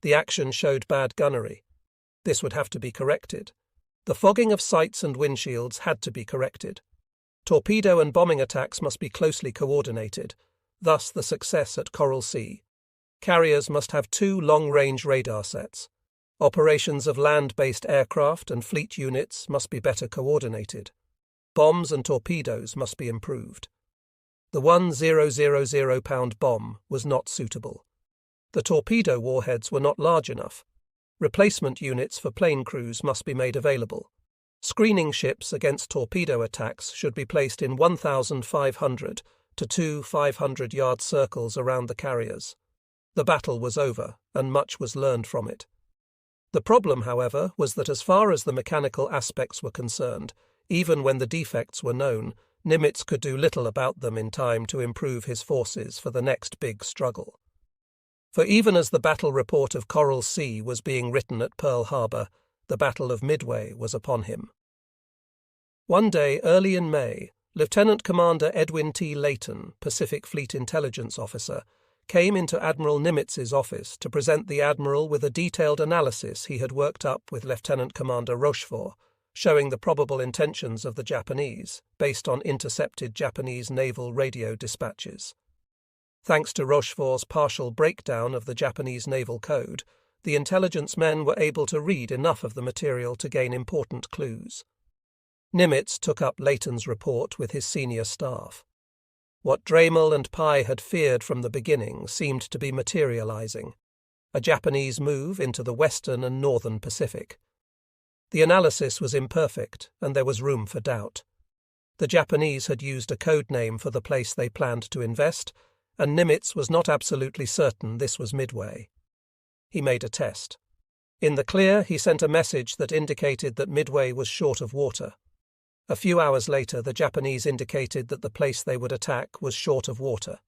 The action showed bad gunnery. This would have to be corrected. The fogging of sights and windshields had to be corrected. Torpedo and bombing attacks must be closely coordinated, thus the success at Coral Sea. Carriers must have 2 long-range radar sets. Operations of land-based aircraft and fleet units must be better coordinated. Bombs and torpedoes must be improved. The 1,000-pound bomb was not suitable. The torpedo warheads were not large enough. Replacement units for plane crews must be made available. Screening ships against torpedo attacks should be placed in 1,500 to 2 500-yard circles around the carriers. The battle was over, and much was learned from it. The problem, however, was that as far as the mechanical aspects were concerned, even when the defects were known, Nimitz could do little about them in time to improve his forces for the next big struggle. For even as the battle report of Coral Sea was being written at Pearl Harbor, the Battle of Midway was upon him. One day early in May, Lieutenant Commander Edwin T. Layton, Pacific Fleet Intelligence Officer, came into Admiral Nimitz's office to present the Admiral with a detailed analysis he had worked up with Lieutenant Commander Rochefort, showing the probable intentions of the Japanese, based on intercepted Japanese naval radio dispatches. Thanks to Rochefort's partial breakdown of the Japanese naval code, the intelligence men were able to read enough of the material to gain important clues. Nimitz took up Layton's report with his senior staff. What Dremel and Pai had feared from the beginning seemed to be materializing: a Japanese move into the western and northern Pacific. The analysis was imperfect, and there was room for doubt. The Japanese had used a code name for the place they planned to invest, and Nimitz was not absolutely certain this was Midway. He made a test. In the clear, he sent a message that indicated that Midway was short of water. A few hours later, the Japanese indicated that the place they would attack was short of water.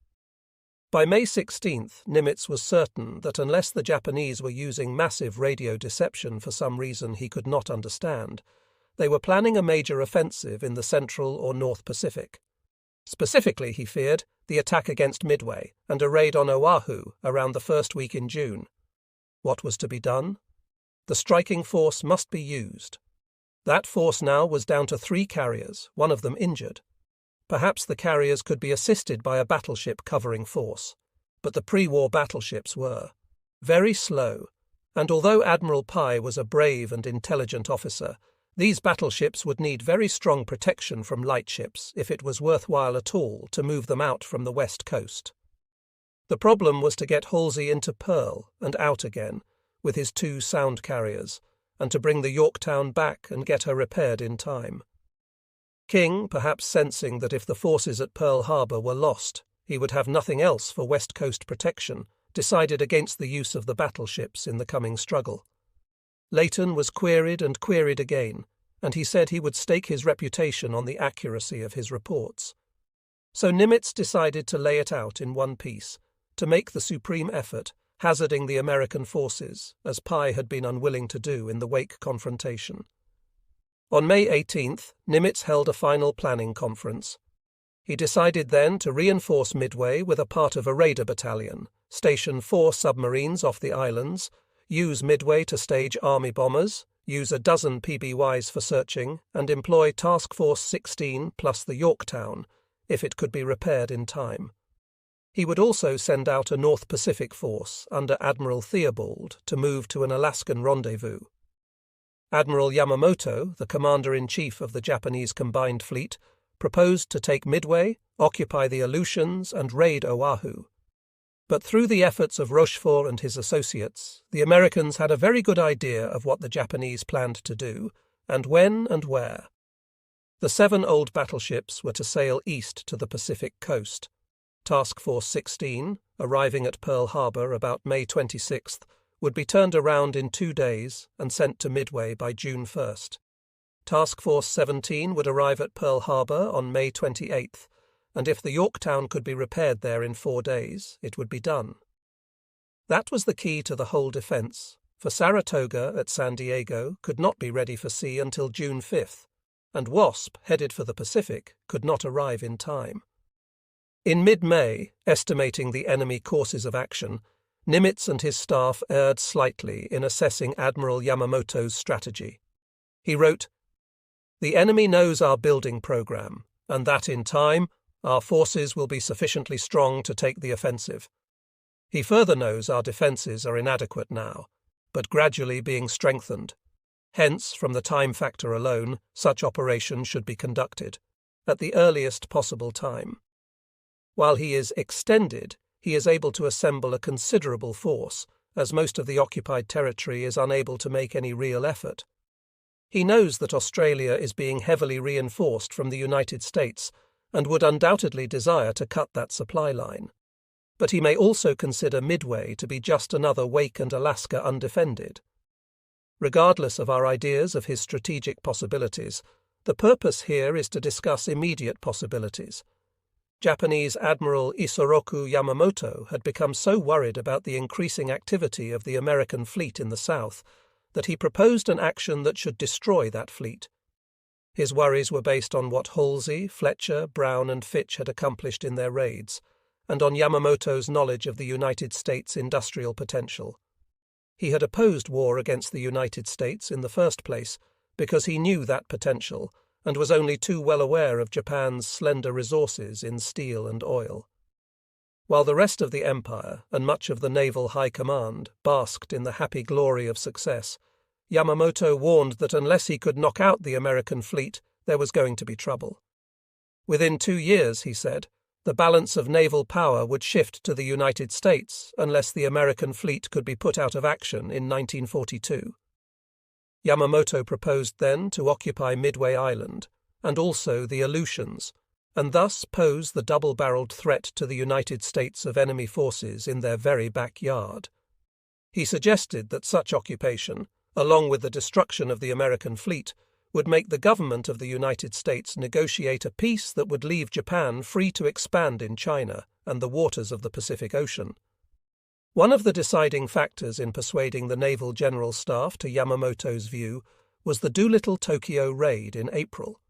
By May 16th, Nimitz was certain that unless the Japanese were using massive radio deception for some reason he could not understand, they were planning a major offensive in the Central or North Pacific. Specifically, he feared, the attack against Midway and a raid on Oahu around the first week in June. What was to be done? The striking force must be used. That force now was down to 3 carriers, one of them injured. Perhaps the carriers could be assisted by a battleship covering force, but the pre-war battleships were very slow, and although Admiral Pai was a brave and intelligent officer, these battleships would need very strong protection from lightships if it was worthwhile at all to move them out from the west coast. The problem was to get Halsey into Pearl and out again, with his 2 sound carriers, and to bring the Yorktown back and get her repaired in time. King, perhaps sensing that if the forces at Pearl Harbor were lost, he would have nothing else for West Coast protection, decided against the use of the battleships in the coming struggle. Layton was queried and queried again, and he said he would stake his reputation on the accuracy of his reports. So Nimitz decided to lay it out in one piece, to make the supreme effort, hazarding the American forces, as Pai had been unwilling to do in the Wake confrontation. On May 18th, Nimitz held a final planning conference. He decided then to reinforce Midway with a part of a raider battalion, station 4 submarines off the islands, use Midway to stage army bombers, use a dozen PBYs for searching, and employ Task Force 16 plus the Yorktown, if it could be repaired in time. He would also send out a North Pacific force under Admiral Theobald to move to an Alaskan rendezvous. Admiral Yamamoto, the commander-in-chief of the Japanese Combined Fleet, proposed to take Midway, occupy the Aleutians, and raid Oahu. But through the efforts of Rochefort and his associates, the Americans had a very good idea of what the Japanese planned to do, and when and where. The 7 old battleships were to sail east to the Pacific coast. Task Force 16, arriving at Pearl Harbor about May 26th, would be turned around in 2 days and sent to Midway by June 1st. Task Force 17 would arrive at Pearl Harbor on May 28th, and if the Yorktown could be repaired there in 4 days, it would be done. That was the key to the whole defense, for Saratoga at San Diego could not be ready for sea until June 5th, and Wasp, headed for the Pacific, could not arrive in time. In mid-May, estimating the enemy courses of action, Nimitz and his staff erred slightly in assessing Admiral Yamamoto's strategy. He wrote, "The enemy knows our building program, and that in time our forces will be sufficiently strong to take the offensive. He further knows our defences are inadequate now, but gradually being strengthened. Hence, from the time factor alone, such operation should be conducted, at the earliest possible time. While he is extended, he is able to assemble a considerable force, as most of the occupied territory is unable to make any real effort. He knows that Australia is being heavily reinforced from the United States and would undoubtedly desire to cut that supply line. But he may also consider Midway to be just another Wake and Alaska undefended. Regardless of our ideas of his strategic possibilities, the purpose here is to discuss immediate possibilities. Japanese Admiral Isoroku Yamamoto had become so worried about the increasing activity of the American fleet in the south that he proposed an action that should destroy that fleet. His worries were based on what Halsey, Fletcher, Brown and Fitch had accomplished in their raids, and on Yamamoto's knowledge of the United States' industrial potential. He had opposed war against the United States in the first place because he knew that potential and was only too well aware of Japan's slender resources in steel and oil. While the rest of the empire and much of the naval high command basked in the happy glory of success, Yamamoto warned that unless he could knock out the American fleet, there was going to be trouble. Within 2 years, he said, the balance of naval power would shift to the United States unless the American fleet could be put out of action in 1942. Yamamoto proposed then to occupy Midway Island, and also the Aleutians, and thus pose the double-barreled threat to the United States of enemy forces in their very backyard. He suggested that such occupation, along with the destruction of the American fleet, would make the government of the United States negotiate a peace that would leave Japan free to expand in China and the waters of the Pacific Ocean. One of the deciding factors in persuading the Naval General Staff to Yamamoto's view was the Doolittle-Tokyo raid in April.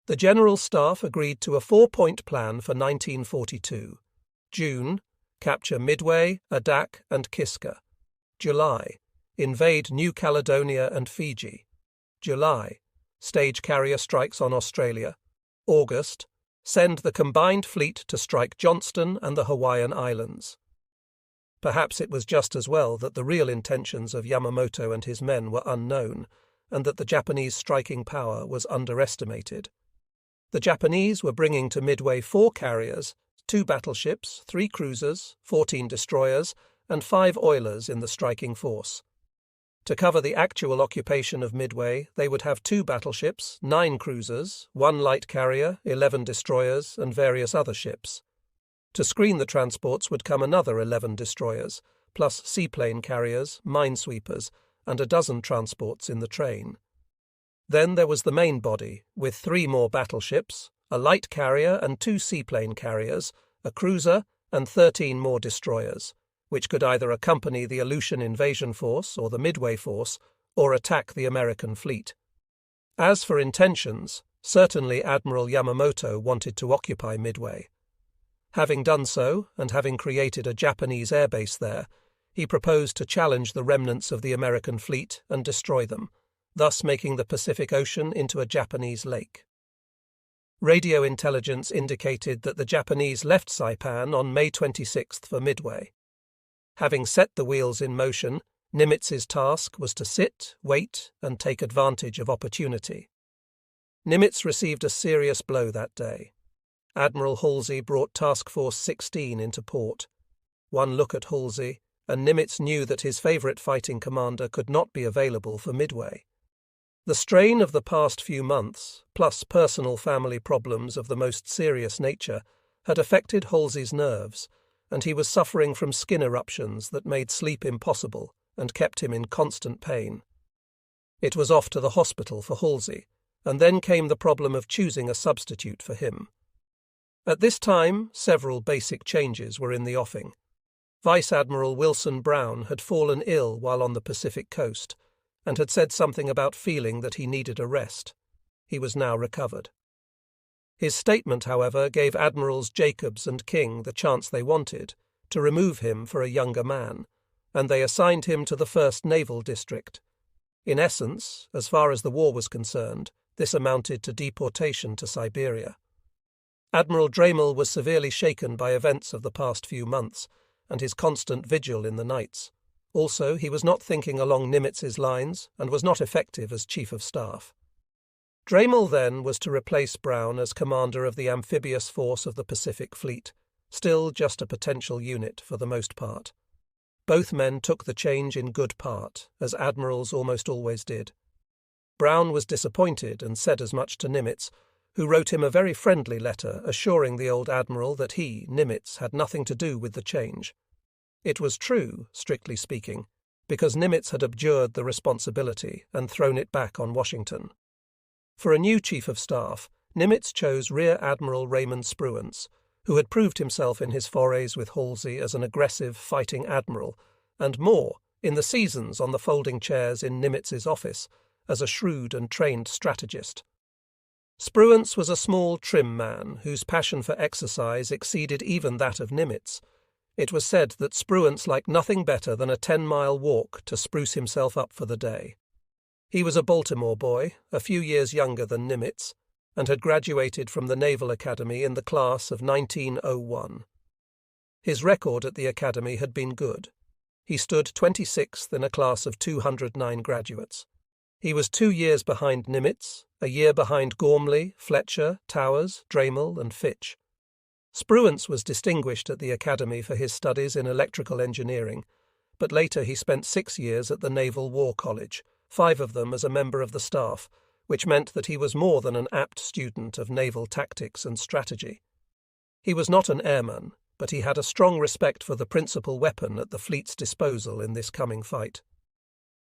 The General Staff agreed to a 4-point plan for 1942. June, capture Midway, Adak and Kiska. July, invade New Caledonia and Fiji. July, stage carrier strikes on Australia. August, send the combined fleet to strike Johnston and the Hawaiian Islands. Perhaps it was just as well that the real intentions of Yamamoto and his men were unknown, and that the Japanese striking power was underestimated. The Japanese were bringing to Midway 4 carriers, 2 battleships, 3 cruisers, 14 destroyers, and 5 oilers in the striking force. To cover the actual occupation of Midway, they would have 2 battleships, 9 cruisers, 1 light carrier, 11 destroyers, and various other ships. To screen the transports would come another 11 destroyers, plus seaplane carriers, minesweepers, and a dozen transports in the train. Then there was the main body, with 3 more battleships, a light carrier and 2 seaplane carriers, a cruiser, and 13 more destroyers, which could either accompany the Aleutian invasion force or the Midway force, or attack the American fleet. As for intentions, certainly Admiral Yamamoto wanted to occupy Midway. Having done so, and having created a Japanese airbase there, he proposed to challenge the remnants of the American fleet and destroy them, thus making the Pacific Ocean into a Japanese lake. Radio intelligence indicated that the Japanese left Saipan on May 26th for Midway. Having set the wheels in motion, Nimitz's task was to sit, wait, and take advantage of opportunity. Nimitz received a serious blow that day. Admiral Halsey brought Task Force 16 into port. One look at Halsey, and Nimitz knew that his favourite fighting commander could not be available for Midway. The strain of the past few months, plus personal family problems of the most serious nature, had affected Halsey's nerves, and he was suffering from skin eruptions that made sleep impossible and kept him in constant pain. It was off to the hospital for Halsey, and then came the problem of choosing a substitute for him. At this time, several basic changes were in the offing. Vice Admiral Wilson Brown had fallen ill while on the Pacific coast, and had said something about feeling that he needed a rest. He was now recovered. His statement, however, gave Admirals Jacobs and King the chance they wanted, to remove him for a younger man, and they assigned him to the 1st Naval District. In essence, as far as the war was concerned, this amounted to deportation to Siberia. Admiral Dremel was severely shaken by events of the past few months, and his constant vigil in the nights. Also, he was not thinking along Nimitz's lines, and was not effective as Chief of Staff. Dremel then was to replace Brown as commander of the amphibious force of the Pacific Fleet, still just a potential unit for the most part. Both men took the change in good part, as admirals almost always did. Brown was disappointed and said as much to Nimitz, who wrote him a very friendly letter assuring the old admiral that he, Nimitz, had nothing to do with the change. It was true, strictly speaking, because Nimitz had abjured the responsibility and thrown it back on Washington. For a new Chief of Staff, Nimitz chose Rear Admiral Raymond Spruance, who had proved himself in his forays with Halsey as an aggressive fighting admiral, and more, in the seasons on the folding chairs in Nimitz's office, as a shrewd and trained strategist. Spruance was a small, trim man whose passion for exercise exceeded even that of Nimitz. It was said that Spruance liked nothing better than a 10-mile walk to spruce himself up for the day. He was a Baltimore boy, a few years younger than Nimitz, and had graduated from the Naval Academy in the class of 1901. His record at the Academy had been good. He stood 26th in a class of 209 graduates. He was 2 years behind Nimitz, a year behind Gormley, Fletcher, Towers, Dremel, and Fitch. Spruance was distinguished at the Academy for his studies in electrical engineering, but later he spent 6 years at the Naval War College, 5 of them as a member of the staff, which meant that he was more than an apt student of naval tactics and strategy. He was not an airman, but he had a strong respect for the principal weapon at the fleet's disposal in this coming fight.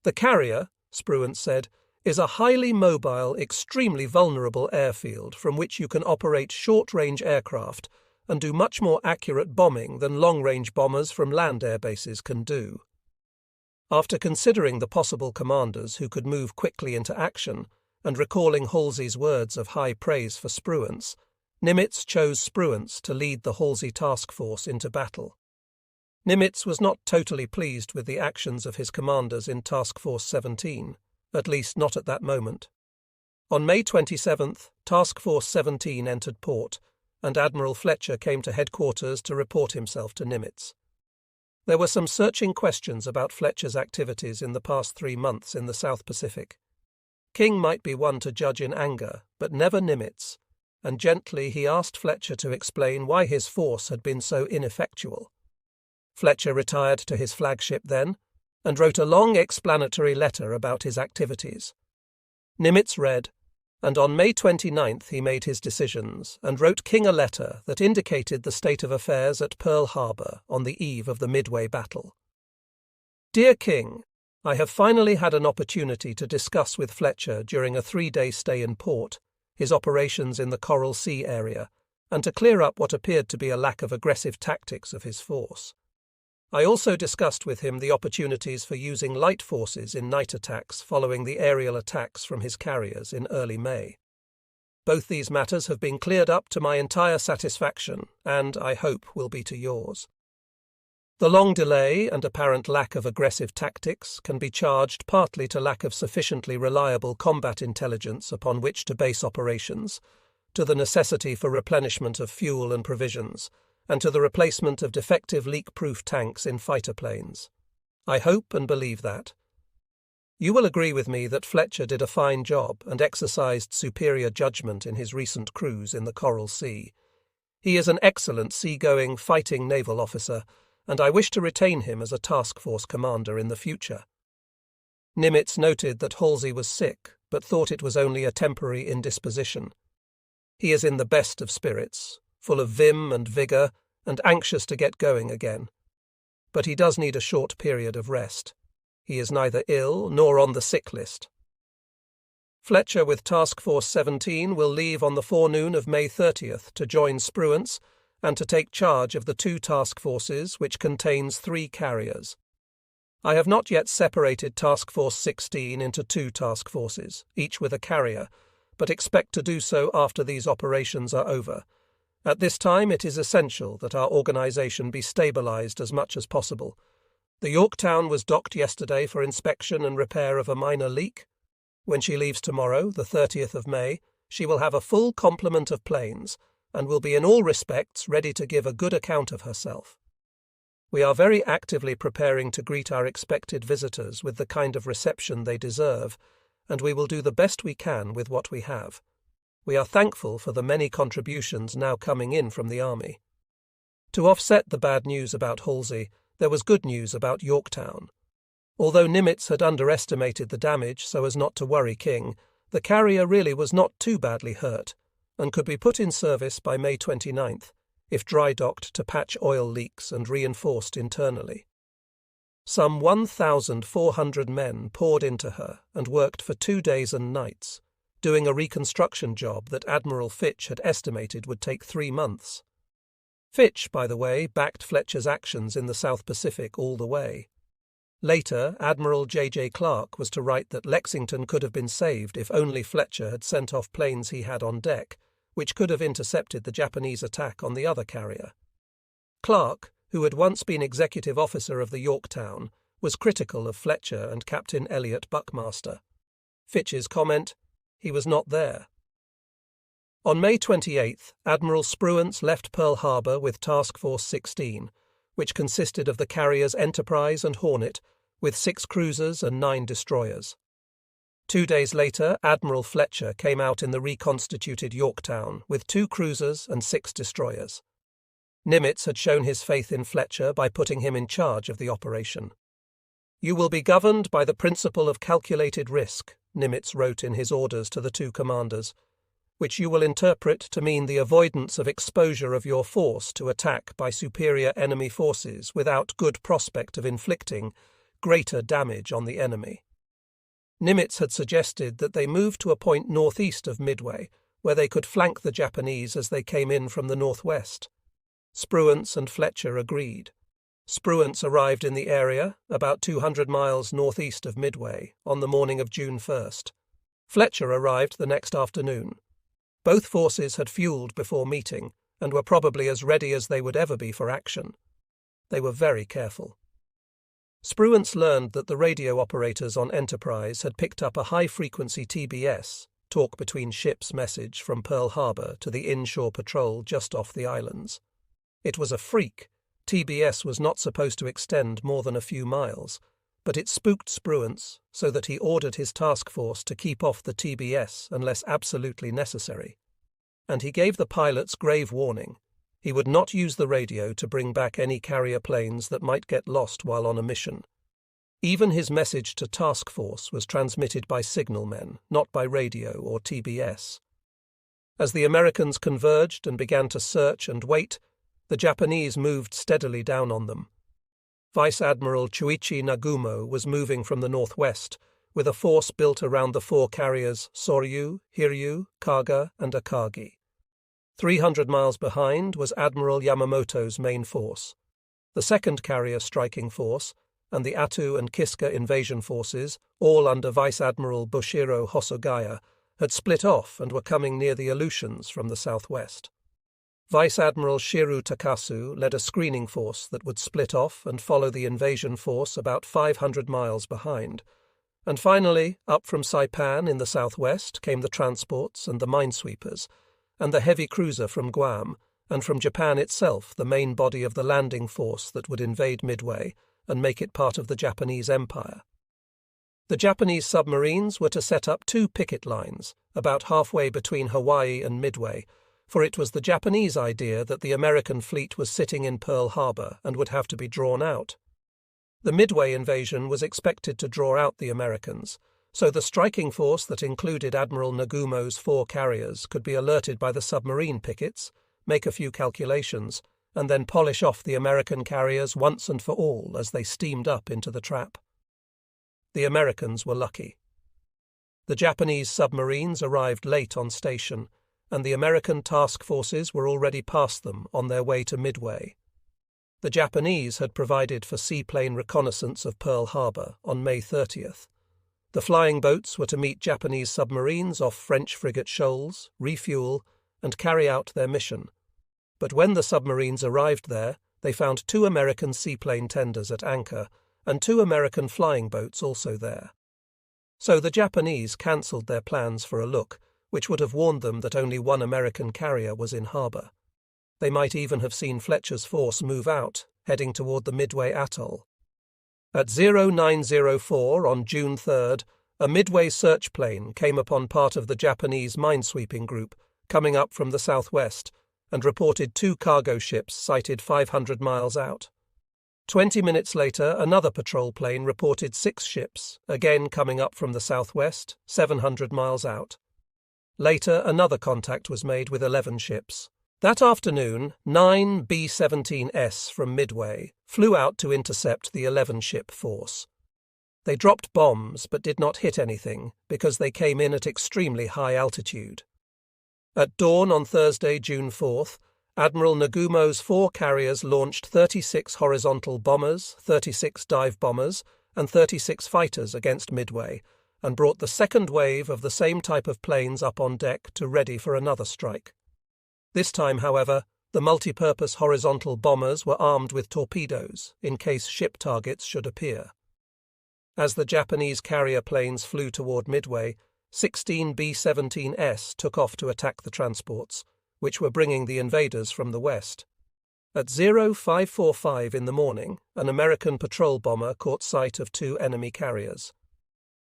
"The carrier," Spruance said, "is a highly mobile, extremely vulnerable airfield from which you can operate short-range aircraft and do much more accurate bombing than long-range bombers from land air bases can do." After considering the possible commanders who could move quickly into action, and recalling Halsey's words of high praise for Spruance, Nimitz chose Spruance to lead the Halsey task force into battle. Nimitz was not totally pleased with the actions of his commanders in Task Force 17, at least not at that moment. On May 27th, Task Force 17 entered port, and Admiral Fletcher came to headquarters to report himself to Nimitz. There were some searching questions about Fletcher's activities in the past 3 months in the South Pacific. King might be one to judge in anger, but never Nimitz, and gently he asked Fletcher to explain why his force had been so ineffectual. Fletcher retired to his flagship then, and wrote a long explanatory letter about his activities. Nimitz read, and on May 29th he made his decisions and wrote King a letter that indicated the state of affairs at Pearl Harbor on the eve of the Midway battle. "Dear King, I have finally had an opportunity to discuss with Fletcher during a 3-day stay in port his operations in the Coral Sea area and to clear up what appeared to be a lack of aggressive tactics of his force. I also discussed with him the opportunities for using light forces in night attacks following the aerial attacks from his carriers in early May. Both these matters have been cleared up to my entire satisfaction and, I hope, will be to yours. The long delay and apparent lack of aggressive tactics can be charged partly to lack of sufficiently reliable combat intelligence upon which to base operations, to the necessity for replenishment of fuel and provisions, and to the replacement of defective leak-proof tanks in fighter planes. I hope and believe that. You will agree with me that Fletcher did a fine job and exercised superior judgment in his recent cruise in the Coral Sea. He is an excellent sea-going, fighting naval officer, and I wish to retain him as a task force commander in the future." Nimitz noted that Halsey was sick, but thought it was only a temporary indisposition. "He is in the best of spirits, full of vim and vigour, and anxious to get going again. But he does need a short period of rest. He is neither ill nor on the sick list." Fletcher with Task Force 17 will leave on the forenoon of May 30th to join Spruance and to take charge of the 2 task forces which contains 3 carriers. I have not yet separated Task Force 16 into 2 task forces, each with a carrier, but expect to do so after these operations are over, At this time, it is essential that our organization be stabilized as much as possible. The Yorktown was docked yesterday for inspection and repair of a minor leak. When she leaves tomorrow, the 30th of May, she will have a full complement of planes and will be in all respects ready to give a good account of herself. We are very actively preparing to greet our expected visitors with the kind of reception they deserve, and we will do the best we can with what we have. We are thankful for the many contributions now coming in from the Army. To offset the bad news about Halsey, there was good news about Yorktown. Although Nimitz had underestimated the damage so as not to worry King, the carrier really was not too badly hurt, and could be put in service by May 29th, if dry-docked to patch oil leaks and reinforced internally. Some 1,400 men poured into her and worked for 2 days and nights, doing a reconstruction job that Admiral Fitch had estimated would take 3 months. Fitch, by the way, backed Fletcher's actions in the South Pacific all the way. Later, Admiral J.J. Clark was to write that Lexington could have been saved if only Fletcher had sent off planes he had on deck, which could have intercepted the Japanese attack on the other carrier. Clark, who had once been executive officer of the Yorktown, was critical of Fletcher and Captain Elliot Buckmaster. Fitch's comment, "He was not there." On May 28th, Admiral Spruance left Pearl Harbor with Task Force 16, which consisted of the carriers Enterprise and Hornet, with 6 cruisers and 9 destroyers. 2 days later, Admiral Fletcher came out in the reconstituted Yorktown with 2 cruisers and 6 destroyers. Nimitz had shown his faith in Fletcher by putting him in charge of the operation. "You will be governed by the principle of calculated risk," Nimitz wrote in his orders to the 2 commanders, "which you will interpret to mean the avoidance of exposure of your force to attack by superior enemy forces without good prospect of inflicting greater damage on the enemy." Nimitz had suggested that they move to a point northeast of Midway, where they could flank the Japanese as they came in from the northwest. Spruance and Fletcher agreed. Spruance arrived in the area, about 200 miles northeast of Midway, on the morning of June 1st. Fletcher arrived the next afternoon. Both forces had fueled before meeting, and were probably as ready as they would ever be for action. They were very careful. Spruance learned that the radio operators on Enterprise had picked up a high-frequency TBS, talk between ships message from Pearl Harbor to the inshore patrol just off the islands. It was a freak. TBS was not supposed to extend more than a few miles, but it spooked Spruance so that he ordered his task force to keep off the TBS unless absolutely necessary. And he gave the pilots grave warning. He would not use the radio to bring back any carrier planes that might get lost while on a mission. Even his message to task force was transmitted by signalmen, not by radio or TBS. As the Americans converged and began to search and wait, the Japanese moved steadily down on them. Vice Admiral Chuichi Nagumo was moving from the northwest, with a force built around the 4 carriers Soryu, Hiryu, Kaga, and Akagi. 300 miles behind was Admiral Yamamoto's main force. The 2nd carrier striking force, and the Attu and Kiska invasion forces, all under Vice Admiral Bushiro Hosogaya, had split off and were coming near the Aleutians from the southwest. Vice Admiral Shiru Takasu led a screening force that would split off and follow the invasion force about 500 miles behind. And finally, up from Saipan in the southwest came the transports and the minesweepers, and the heavy cruiser from Guam, and from Japan itself the main body of the landing force that would invade Midway and make it part of the Japanese Empire. The Japanese submarines were to set up 2 picket lines, about halfway between Hawaii and Midway, for it was the Japanese idea that the American fleet was sitting in Pearl Harbor and would have to be drawn out. The Midway invasion was expected to draw out the Americans, so the striking force that included Admiral Nagumo's 4 carriers could be alerted by the submarine pickets, make a few calculations, and then polish off the American carriers once and for all as they steamed up into the trap. The Americans were lucky. The Japanese submarines arrived late on station, and the American task forces were already past them on their way to Midway. The Japanese had provided for seaplane reconnaissance of Pearl Harbor on May 30th. The flying boats were to meet Japanese submarines off French frigate shoals, refuel, and carry out their mission. but when the submarines arrived there, they found 2 American seaplane tenders at anchor and 2 American flying boats also there. So the Japanese cancelled their plans for a look, which would have warned them that only 1 American carrier was in harbour. They might even have seen Fletcher's force move out, heading toward the Midway Atoll. At 0904 on June 3rd, a Midway search plane came upon part of the Japanese minesweeping group coming up from the southwest and reported 2 cargo ships sighted 500 miles out. 20 minutes later, another patrol plane reported 6 ships, again coming up from the southwest, 700 miles out. Later, another contact was made with 11 ships. That afternoon, 9 B-17S from Midway flew out to intercept the 11-ship force. They dropped bombs but did not hit anything because they came in at extremely high altitude. At dawn on Thursday, June 4th, Admiral Nagumo's 4 carriers launched 36 horizontal bombers, 36 dive bombers, and 36 fighters against Midway, and brought the second wave of the same type of planes up on deck to ready for another strike. This time, however, the multi-purpose horizontal bombers were armed with torpedoes in case ship targets should appear. As the Japanese carrier planes flew toward Midway, 16 B-17S took off to attack the transports, which were bringing the invaders from the west. At 0545 in the morning, an American patrol bomber caught sight of 2 enemy carriers.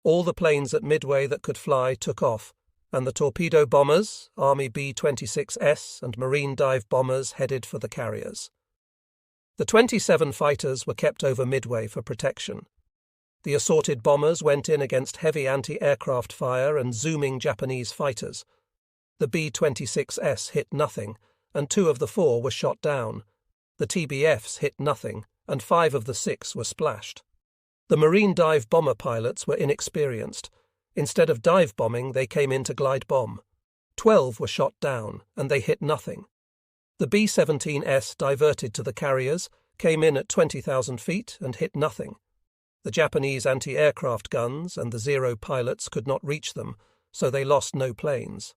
All the planes at Midway that could fly took off, and the torpedo bombers, Army B-26S and Marine dive bombers headed for the carriers. The 27 fighters were kept over Midway for protection. The assorted bombers went in against heavy anti-aircraft fire and zooming Japanese fighters. The B-26S hit nothing, and 2 of the 4 were shot down. The TBFs hit nothing, and 5 of the 6 were splashed. The Marine dive bomber pilots were inexperienced. Instead of dive bombing, they came in to glide bomb. 12 were shot down, and they hit nothing. The B-17S diverted to the carriers, came in at 20,000 feet, and hit nothing. The Japanese anti-aircraft guns and the Zero pilots could not reach them, so they lost no planes.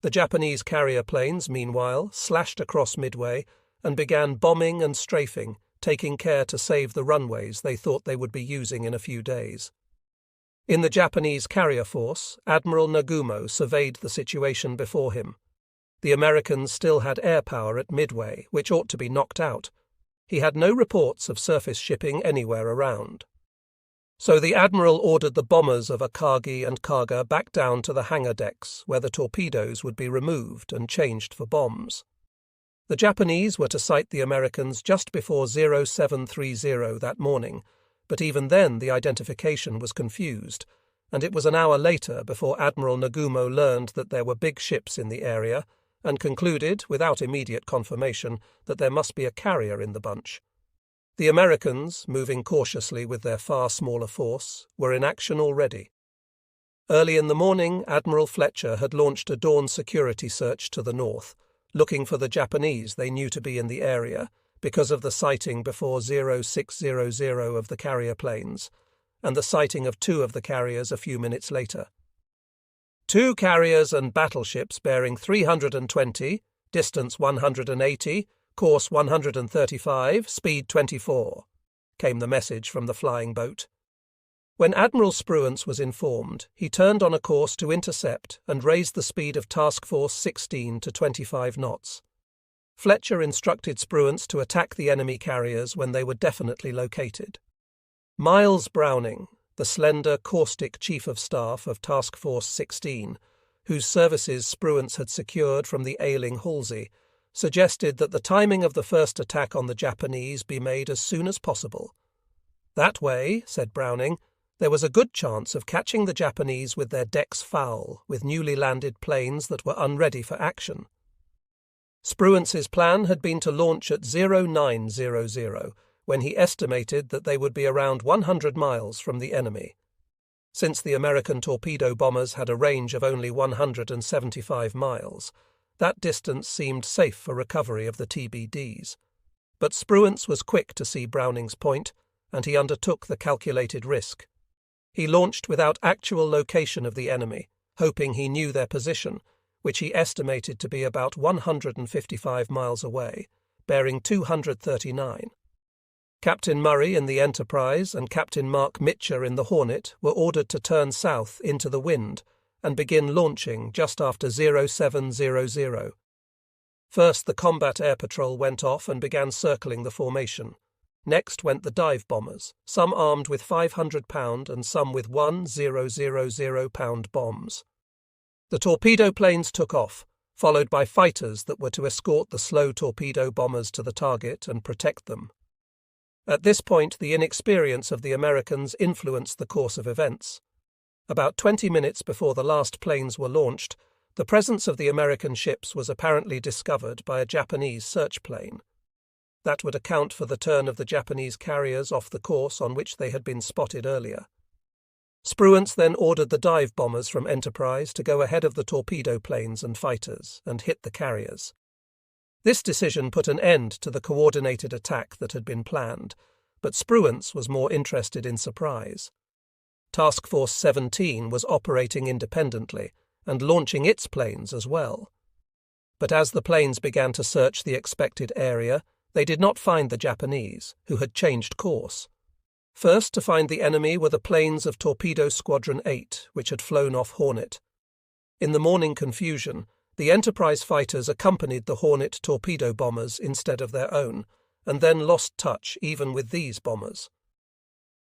The Japanese carrier planes, meanwhile, slashed across Midway and began bombing and strafing, taking care to save the runways they thought they would be using in a few days. In the Japanese carrier force, Admiral Nagumo surveyed the situation before him. The Americans still had air power at Midway, which ought to be knocked out. He had no reports of surface shipping anywhere around. So the Admiral ordered the bombers of Akagi and Kaga back down to the hangar decks, where the torpedoes would be removed and changed for bombs. The Japanese were to sight the Americans just before 0730 that morning, but even then the identification was confused, and it was an hour later before Admiral Nagumo learned that there were big ships in the area, and concluded, without immediate confirmation, that there must be a carrier in the bunch. The Americans, moving cautiously with their far smaller force, were in action already. Early in the morning, Admiral Fletcher had launched a dawn security search to the north, looking for the Japanese they knew to be in the area, because of the sighting before 0600 of the carrier planes, and the sighting of 2 of the carriers a few minutes later. 2 carriers and battleships bearing 320, distance 180, course 135, speed 24, came the message from the flying boat. When Admiral Spruance was informed, he turned on a course to intercept and raised the speed of Task Force 16 to 25 knots. Fletcher instructed Spruance to attack the enemy carriers when they were definitely located. Miles Browning, the slender, caustic Chief of Staff of Task Force 16, whose services Spruance had secured from the ailing Halsey, suggested that the timing of the first attack on the Japanese be made as soon as possible. That way, said Browning, there was a good chance of catching the Japanese with their decks foul with newly landed planes that were unready for action. Spruance's plan had been to launch at 0900, when he estimated that they would be around 100 miles from the enemy. Since the American torpedo bombers had a range of only 175 miles, that distance seemed safe for recovery of the TBDs. But Spruance was quick to see Browning's point, and he undertook the calculated risk. He launched without actual location of the enemy, hoping he knew their position, which he estimated to be about 155 miles away, bearing 239. Captain Murray in the Enterprise and Captain Mark Mitcher in the Hornet were ordered to turn south into the wind and begin launching just after 0700. First, the combat air patrol went off and began circling the formation. Next went the dive bombers, some armed with 500-pound and some with 1,000-pound bombs. The torpedo planes took off, followed by fighters that were to escort the slow torpedo bombers to the target and protect them. At this point, the inexperience of the Americans influenced the course of events. About 20 minutes before the last planes were launched, the presence of the American ships was apparently discovered by a Japanese search plane. That would account for the turn of the Japanese carriers off the course on which they had been spotted earlier. Spruance then ordered the dive bombers from Enterprise to go ahead of the torpedo planes and fighters and hit the carriers. This decision put an end to the coordinated attack that had been planned, but Spruance was more interested in surprise. Task Force 17 was operating independently and launching its planes as well. But as the planes began to search the expected area, they did not find the Japanese, who had changed course. First to find the enemy were the planes of Torpedo Squadron 8, which had flown off Hornet. In the morning confusion, the Enterprise fighters accompanied the Hornet torpedo bombers instead of their own, and then lost touch even with these bombers.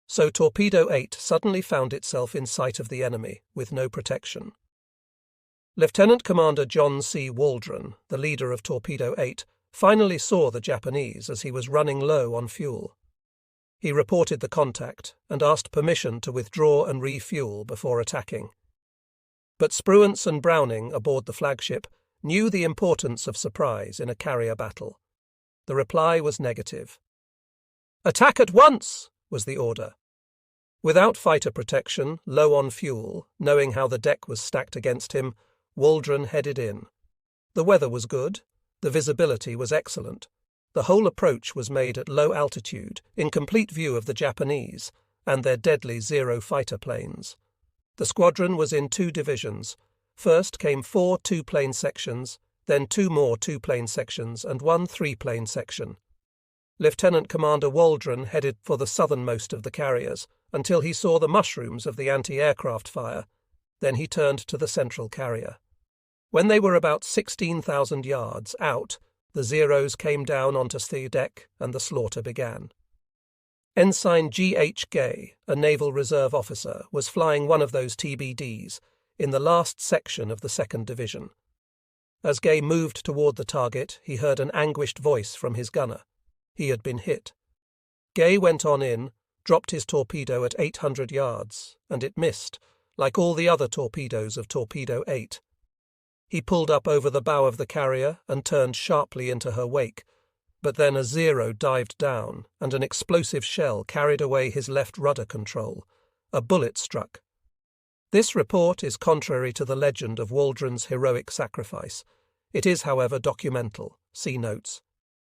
So Torpedo 8 suddenly found itself in sight of the enemy, with no protection. Lieutenant Commander John C. Waldron, the leader of Torpedo 8, finally saw the Japanese as he was running low on fuel. He reported the contact and asked permission to withdraw and refuel before attacking. But Spruance and Browning aboard the flagship knew the importance of surprise in a carrier battle. The reply was negative. "Attack at once!" was the order. Without fighter protection, low on fuel, knowing how the deck was stacked against him, Waldron headed in. The weather was good, the visibility was excellent. The whole approach was made at low altitude, in complete view of the Japanese and their deadly Zero fighter planes. The squadron was in 2 divisions. First came 4 2-plane sections, then 2 more 2-plane sections and 1 3-plane section. Lieutenant Commander Waldron headed for the southernmost of the carriers until he saw the mushrooms of the anti-aircraft fire. Then he turned to the central carrier. When they were about 16,000 yards out, the Zeros came down onto the deck and the slaughter began. Ensign G.H. Gay, a Naval Reserve officer, was flying one of those TBDs in the last section of the 2nd Division. As Gay moved toward the target, he heard an anguished voice from his gunner. He had been hit. Gay went on in, dropped his torpedo at 800 yards, and it missed, like all the other torpedoes of Torpedo 8. He pulled up over the bow of the carrier and turned sharply into her wake, but then a Zero dived down and an explosive shell carried away his left rudder control. A bullet struck. This report is contrary to the legend of Waldron's heroic sacrifice. It is, however, documental. See notes.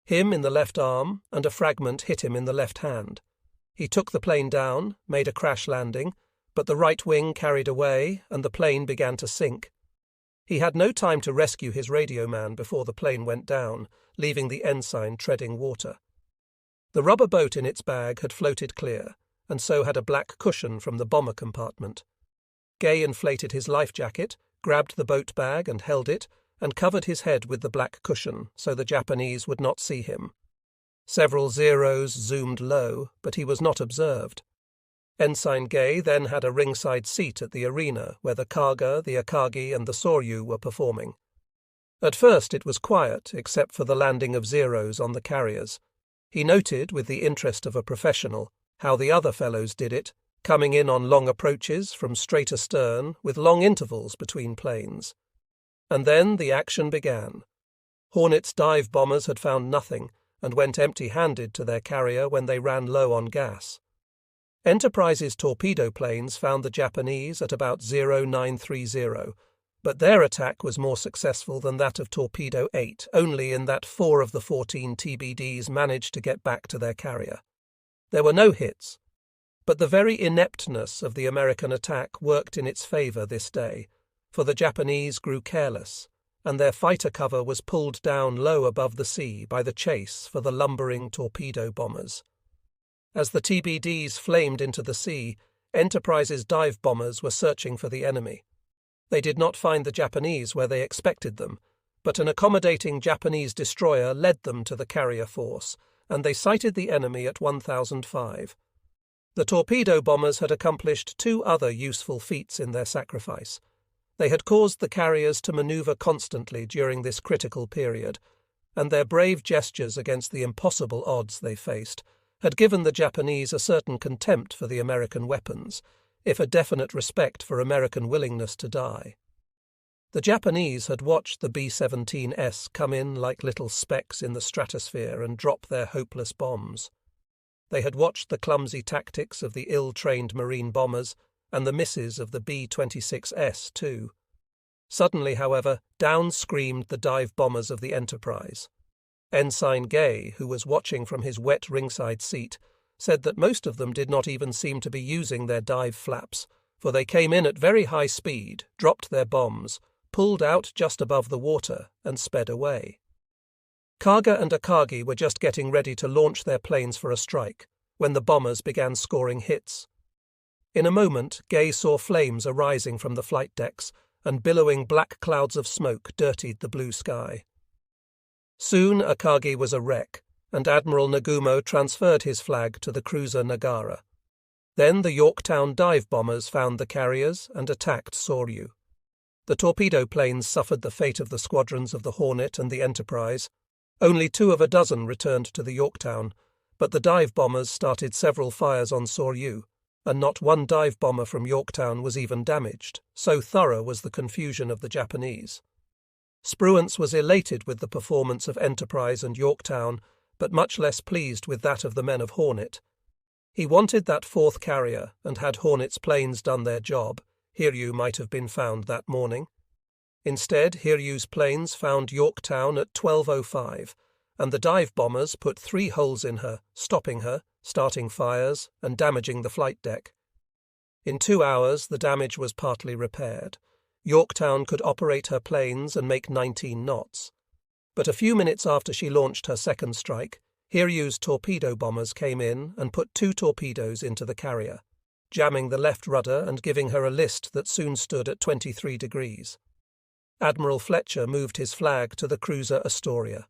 Him in the left arm, and a fragment hit him in the left hand. He took the plane down, made a crash landing, but the right wing carried away and the plane began to sink. He had no time to rescue his radio man before the plane went down, leaving the ensign treading water. The rubber boat in its bag had floated clear, and so had a black cushion from the bomber compartment. Gay inflated his life jacket, grabbed the boat bag and held it, and covered his head with the black cushion so the Japanese would not see him. Several Zeros zoomed low, but he was not observed. Ensign Gay then had a ringside seat at the arena where the Kaga, the Akagi, and the Soryu were performing. At first it was quiet, except for the landing of Zeros on the carriers. He noted, with the interest of a professional, how the other fellows did it, coming in on long approaches from straight astern with long intervals between planes. And then the action began. Hornet's dive bombers had found nothing and went empty-handed to their carrier when they ran low on gas. Enterprise's torpedo planes found the Japanese at about 0930, but their attack was more successful than that of Torpedo 8, only in that 4 of the 14 TBDs managed to get back to their carrier. There were no hits, but the very ineptness of the American attack worked in its favor this day, for the Japanese grew careless, and their fighter cover was pulled down low above the sea by the chase for the lumbering torpedo bombers. As the TBDs flamed into the sea, Enterprise's dive bombers were searching for the enemy. They did not find the Japanese where they expected them, but an accommodating Japanese destroyer led them to the carrier force, and they sighted the enemy at 1005. The torpedo bombers had accomplished two other useful feats in their sacrifice. They had caused the carriers to maneuver constantly during this critical period, and their brave gestures against the impossible odds they faced had given the Japanese a certain contempt for the American weapons, if a definite respect for American willingness to die. The Japanese had watched the B-17S come in like little specks in the stratosphere and drop their hopeless bombs. They had watched the clumsy tactics of the ill-trained marine bombers and the misses of the B-26S too. Suddenly, however, down screamed the dive bombers of the Enterprise. Ensign Gay, who was watching from his wet ringside seat, said that most of them did not even seem to be using their dive flaps, for they came in at very high speed, dropped their bombs, pulled out just above the water, and sped away. Kaga and Akagi were just getting ready to launch their planes for a strike, when the bombers began scoring hits. In a moment, Gay saw flames arising from the flight decks, and billowing black clouds of smoke dirtied the blue sky. Soon Akagi was a wreck, and Admiral Nagumo transferred his flag to the cruiser Nagara. Then the Yorktown dive bombers found the carriers and attacked Soryu. The torpedo planes suffered the fate of the squadrons of the Hornet and the Enterprise. Only 2 of a dozen returned to the Yorktown, but the dive bombers started several fires on Soryu, and not one dive bomber from Yorktown was even damaged, so thorough was the confusion of the Japanese. Spruance was elated with the performance of Enterprise and Yorktown, but much less pleased with that of the men of Hornet. He wanted that 4th carrier, and had Hornet's planes done their job, Hiryu might have been found that morning. Instead, Hiryu's planes found Yorktown at 12:05, and the dive bombers put 3 holes in her, stopping her, starting fires, and damaging the flight deck. In 2 hours, the damage was partly repaired. Yorktown could operate her planes and make 19 knots. But a few minutes after she launched her second strike, Hiryu's torpedo bombers came in and put 2 torpedoes into the carrier, jamming the left rudder and giving her a list that soon stood at 23 degrees. Admiral Fletcher moved his flag to the cruiser Astoria.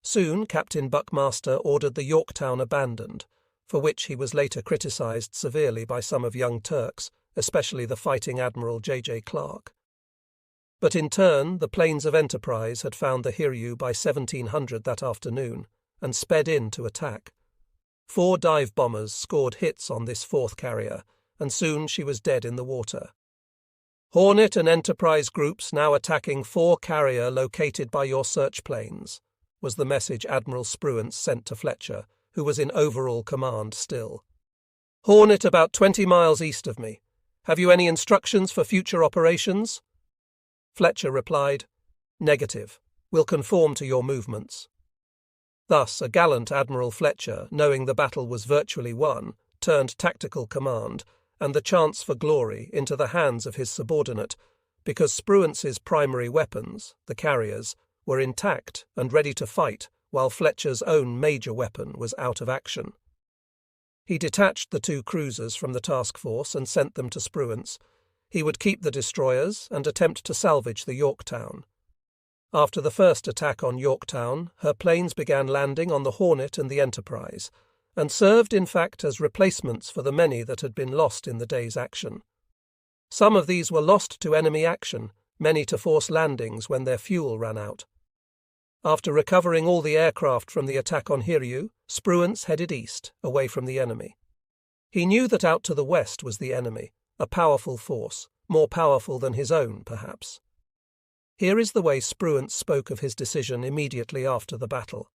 Soon Captain Buckmaster ordered the Yorktown abandoned, for which he was later criticised severely by some of Young Turks, especially the fighting Admiral J.J. Clark. But in turn, the planes of Enterprise had found the Hiryu by 1700 that afternoon, and sped in to attack. 4 dive bombers scored hits on this 4th carrier, and soon she was dead in the water. Hornet and Enterprise groups now attacking 4 carrier located by your search planes, was the message Admiral Spruance sent to Fletcher, who was in overall command still. Hornet about 20 miles east of me. Have you any instructions for future operations? Fletcher replied, Negative. Will conform to your movements. Thus, a gallant Admiral Fletcher, knowing the battle was virtually won, turned tactical command and the chance for glory into the hands of his subordinate, because Spruance's primary weapons, the carriers, were intact and ready to fight, while Fletcher's own major weapon was out of action. He detached the 2 cruisers from the task force and sent them to Spruance. He would keep the destroyers and attempt to salvage the Yorktown. After the first attack on Yorktown, her planes began landing on the Hornet and the Enterprise, and served in fact as replacements for the many that had been lost in the day's action. Some of these were lost to enemy action, many to force landings when their fuel ran out. After recovering all the aircraft from the attack on Hiryu, Spruance headed east, away from the enemy. He knew that out to the west was the enemy, a powerful force, more powerful than his own, perhaps. Here is the way Spruance spoke of his decision immediately after the battle.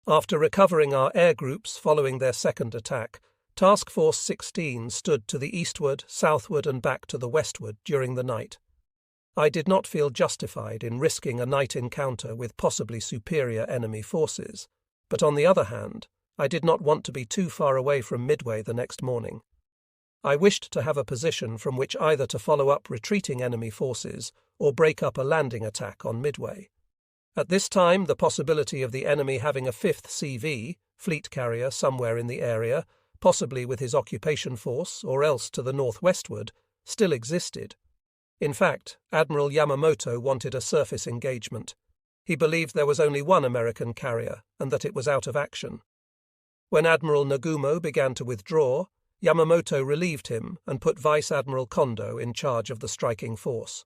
After recovering our air groups following their second attack, Task Force 16 stood to the eastward, southward and back to the westward during the night. I did not feel justified in risking a night encounter with possibly superior enemy forces, but on the other hand, I did not want to be too far away from Midway the next morning. I wished to have a position from which either to follow up retreating enemy forces or break up a landing attack on Midway. At this time, the possibility of the enemy having a 5th CV, fleet carrier, somewhere in the area, possibly with his occupation force or else to the northwestward, still existed. In fact, Admiral Yamamoto wanted a surface engagement. He believed there was only one American carrier and that it was out of action. When Admiral Nagumo began to withdraw, Yamamoto relieved him and put Vice Admiral Kondo in charge of the striking force.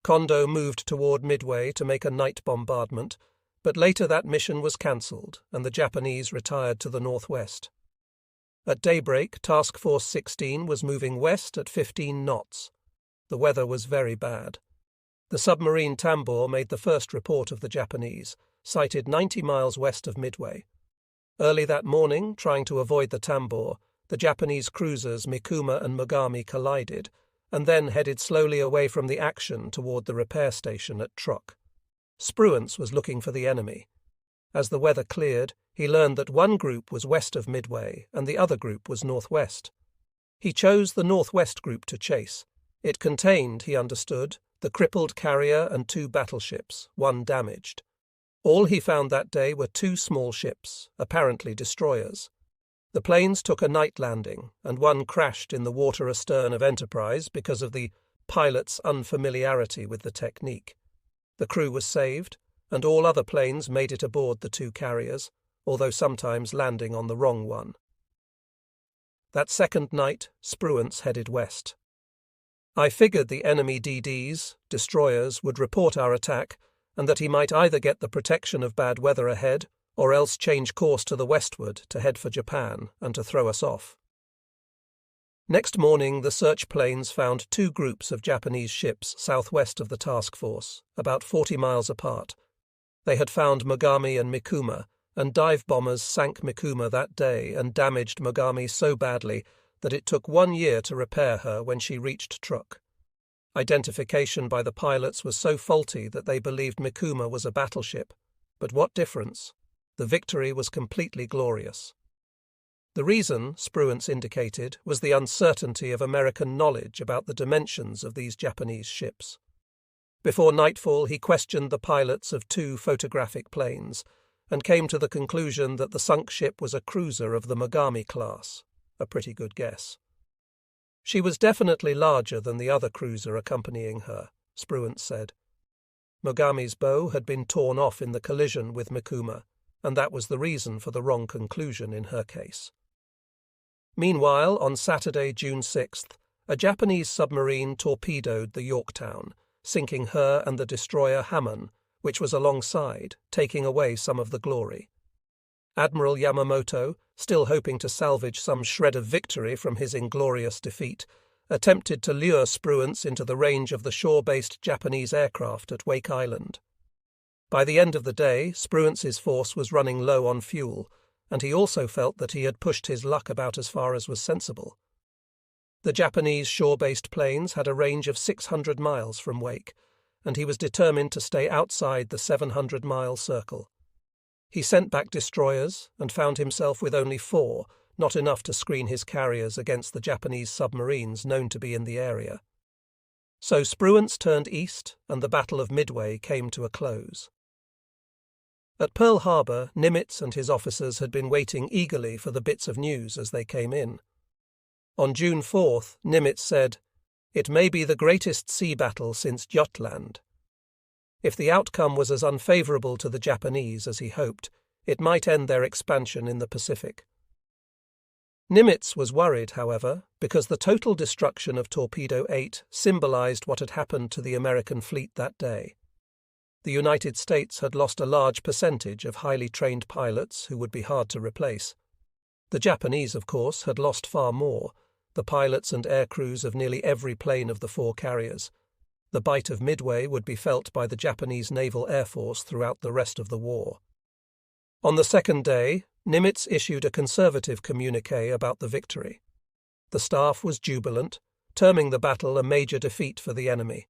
Kondo moved toward Midway to make a night bombardment, but later that mission was cancelled and the Japanese retired to the northwest. At daybreak, Task Force 16 was moving west at 15 knots. The weather was very bad. The submarine Tambor made the first report of the Japanese, sighted 90 miles west of Midway. Early that morning, trying to avoid the Tambor, the Japanese cruisers Mikuma and Mogami collided, and then headed slowly away from the action toward the repair station at Truk. Spruance was looking for the enemy. As the weather cleared, he learned that one group was west of Midway and the other group was northwest. He chose the northwest group to chase. It contained, he understood, the crippled carrier and 2 battleships, one damaged. All he found that day were 2 small ships, apparently destroyers. The planes took a night landing, and one crashed in the water astern of Enterprise because of the pilot's unfamiliarity with the technique. The crew was saved, and all other planes made it aboard the 2 carriers, although sometimes landing on the wrong one. That second night, Spruance headed west. I figured the enemy DDs, destroyers, would report our attack, and that he might either get the protection of bad weather ahead, or else change course to the westward to head for Japan and to throw us off. Next morning, the search planes found 2 groups of Japanese ships southwest of the task force, about 40 miles apart. They had found Mogami and Mikuma, and dive bombers sank Mikuma that day and damaged Mogami so badly that it took 1 year to repair her when she reached Truk. Identification by the pilots was so faulty that they believed Mikuma was a battleship. But what difference? The victory was completely glorious. The reason, Spruance indicated, was the uncertainty of American knowledge about the dimensions of these Japanese ships. Before nightfall, he questioned the pilots of 2 photographic planes and came to the conclusion that the sunk ship was a cruiser of the Mogami class, a pretty good guess. She was definitely larger than the other cruiser accompanying her, Spruance said. Mogami's bow had been torn off in the collision with Mikuma, and that was the reason for the wrong conclusion in her case. Meanwhile, on Saturday, June 6th, a Japanese submarine torpedoed the Yorktown, sinking her and the destroyer Hamon, which was alongside, taking away some of the glory. Admiral Yamamoto, still hoping to salvage some shred of victory from his inglorious defeat, attempted to lure Spruance into the range of the shore-based Japanese aircraft at Wake Island. By the end of the day, Spruance's force was running low on fuel, and he also felt that he had pushed his luck about as far as was sensible. The Japanese shore-based planes had a range of 600 miles from Wake, and he was determined to stay outside the 700-mile circle. He sent back destroyers and found himself with only 4, not enough to screen his carriers against the Japanese submarines known to be in the area. So Spruance turned east, and the Battle of Midway came to a close. At Pearl Harbor, Nimitz and his officers had been waiting eagerly for the bits of news as they came in. On June 4th, Nimitz said, "It may be the greatest sea battle since Jutland." If the outcome was as unfavorable to the Japanese as he hoped, it might end their expansion in the Pacific. Nimitz was worried, however, because the total destruction of Torpedo 8 symbolized what had happened to the American fleet that day. The United States had lost a large percentage of highly trained pilots who would be hard to replace. The Japanese, of course, had lost far more, the pilots and air crews of nearly every plane of the 4 carriers. The bite of Midway would be felt by the Japanese Naval Air Force throughout the rest of the war. On the second day, Nimitz issued a conservative communiqué about the victory. The staff was jubilant, terming the battle a major defeat for the enemy.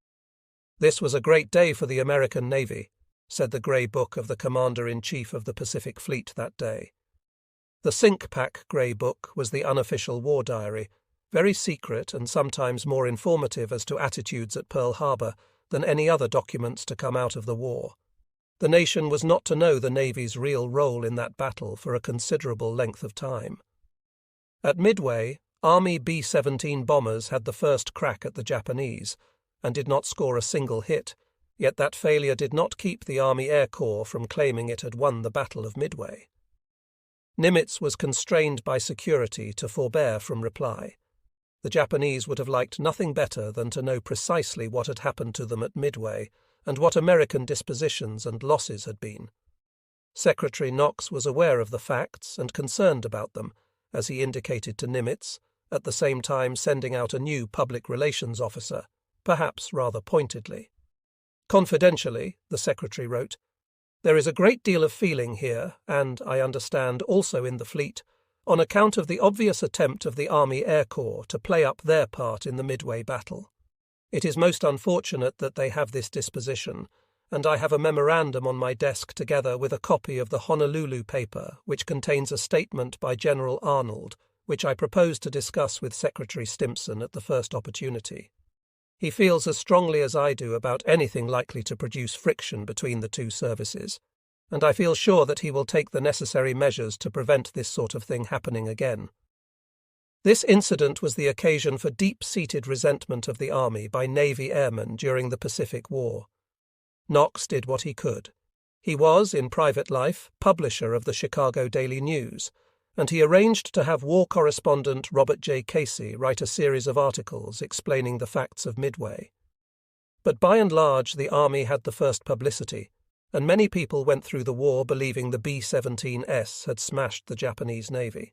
"This was a great day for the American Navy," said the Grey Book of the Commander-in-Chief of the Pacific Fleet that day. The Sink Pack Grey Book was the unofficial war diary, very secret and sometimes more informative as to attitudes at Pearl Harbor than any other documents to come out of the war. The nation was not to know the Navy's real role in that battle for a considerable length of time. At Midway, Army B-17 bombers had the first crack at the Japanese, and did not score a single hit, yet that failure did not keep the Army Air Corps from claiming it had won the Battle of Midway. Nimitz was constrained by security to forbear from reply. The Japanese would have liked nothing better than to know precisely what had happened to them at Midway and what American dispositions and losses had been. Secretary Knox was aware of the facts and concerned about them, as he indicated to Nimitz, at the same time sending out a new public relations officer, perhaps rather pointedly. Confidentially, the secretary wrote, "There is a great deal of feeling here, and, I understand, also in the fleet, on account of the obvious attempt of the Army Air Corps to play up their part in the Midway battle. It is most unfortunate that they have this disposition, and I have a memorandum on my desk together with a copy of the Honolulu paper which contains a statement by General Arnold, which I propose to discuss with Secretary Stimson at the first opportunity. He feels as strongly as I do about anything likely to produce friction between the two services, and I feel sure that he will take the necessary measures to prevent this sort of thing happening again." This incident was the occasion for deep-seated resentment of the Army by Navy airmen during the Pacific War. Knox did what he could. He was, in private life, publisher of the Chicago Daily News, and he arranged to have war correspondent Robert J. Casey write a series of articles explaining the facts of Midway. But by and large the Army had the first publicity, and many people went through the war believing the B-17S had smashed the Japanese Navy.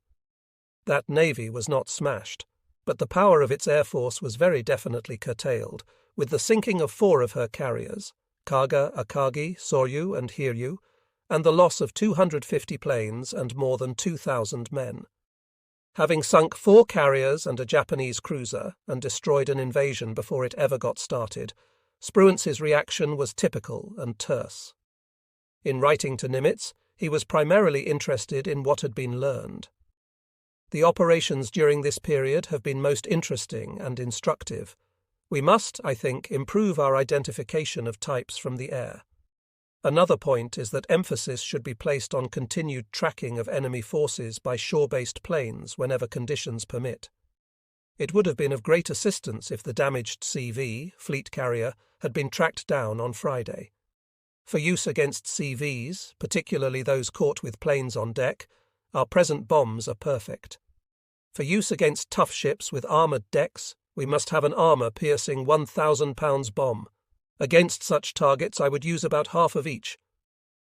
That Navy was not smashed, but the power of its air force was very definitely curtailed, with the sinking of 4 of her carriers, Kaga, Akagi, Soryu, and Hiryu, and the loss of 250 planes and more than 2,000 men. Having sunk 4 carriers and a Japanese cruiser and destroyed an invasion before it ever got started, Spruance's reaction was typical and terse. In writing to Nimitz, he was primarily interested in what had been learned. The operations during this period have been most interesting and instructive. We must, I think, improve our identification of types from the air. Another point is that emphasis should be placed on continued tracking of enemy forces by shore-based planes whenever conditions permit. It would have been of great assistance if the damaged CV, fleet carrier, had been tracked down on Friday. For use against CVs, particularly those caught with planes on deck, our present bombs are perfect. For use against tough ships with armoured decks, we must have an armour-piercing 1,000-pounds bomb. Against such targets I would use about half of each.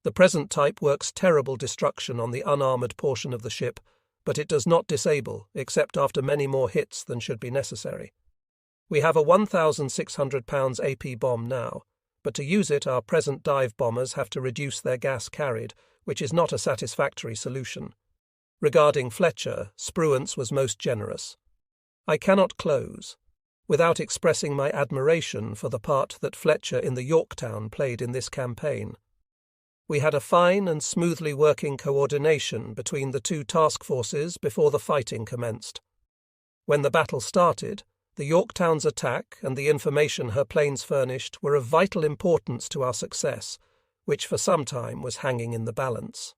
The present type works terrible destruction on the unarmoured portion of the ship, but it does not disable, except after many more hits than should be necessary. We have a 1,600-pounds AP bomb now, but to use it our present dive bombers have to reduce their gas carried, which is not a satisfactory solution. Regarding Fletcher, Spruance was most generous. I cannot close without expressing my admiration for the part that Fletcher in the Yorktown played in this campaign. We had a fine and smoothly working coordination between the two task forces before the fighting commenced. When the battle started, the Yorktown's attack and the information her planes furnished were of vital importance to our success, which for some time was hanging in the balance.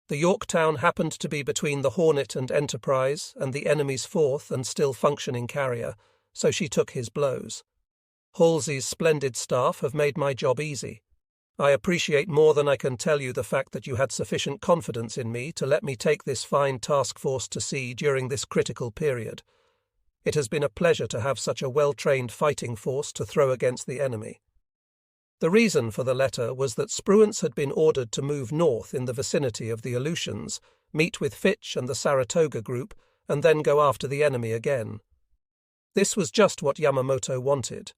The Yorktown happened to be between the Hornet and Enterprise and the enemy's 4th and still functioning carrier, so she took his blows. Halsey's splendid staff have made my job easy. I appreciate more than I can tell you the fact that you had sufficient confidence in me to let me take this fine task force to sea during this critical period. It has been a pleasure to have such a well-trained fighting force to throw against the enemy. The reason for the letter was that Spruance had been ordered to move north in the vicinity of the Aleutians, meet with Fitch and the Saratoga group, and then go after the enemy again. This was just what Yamamoto wanted,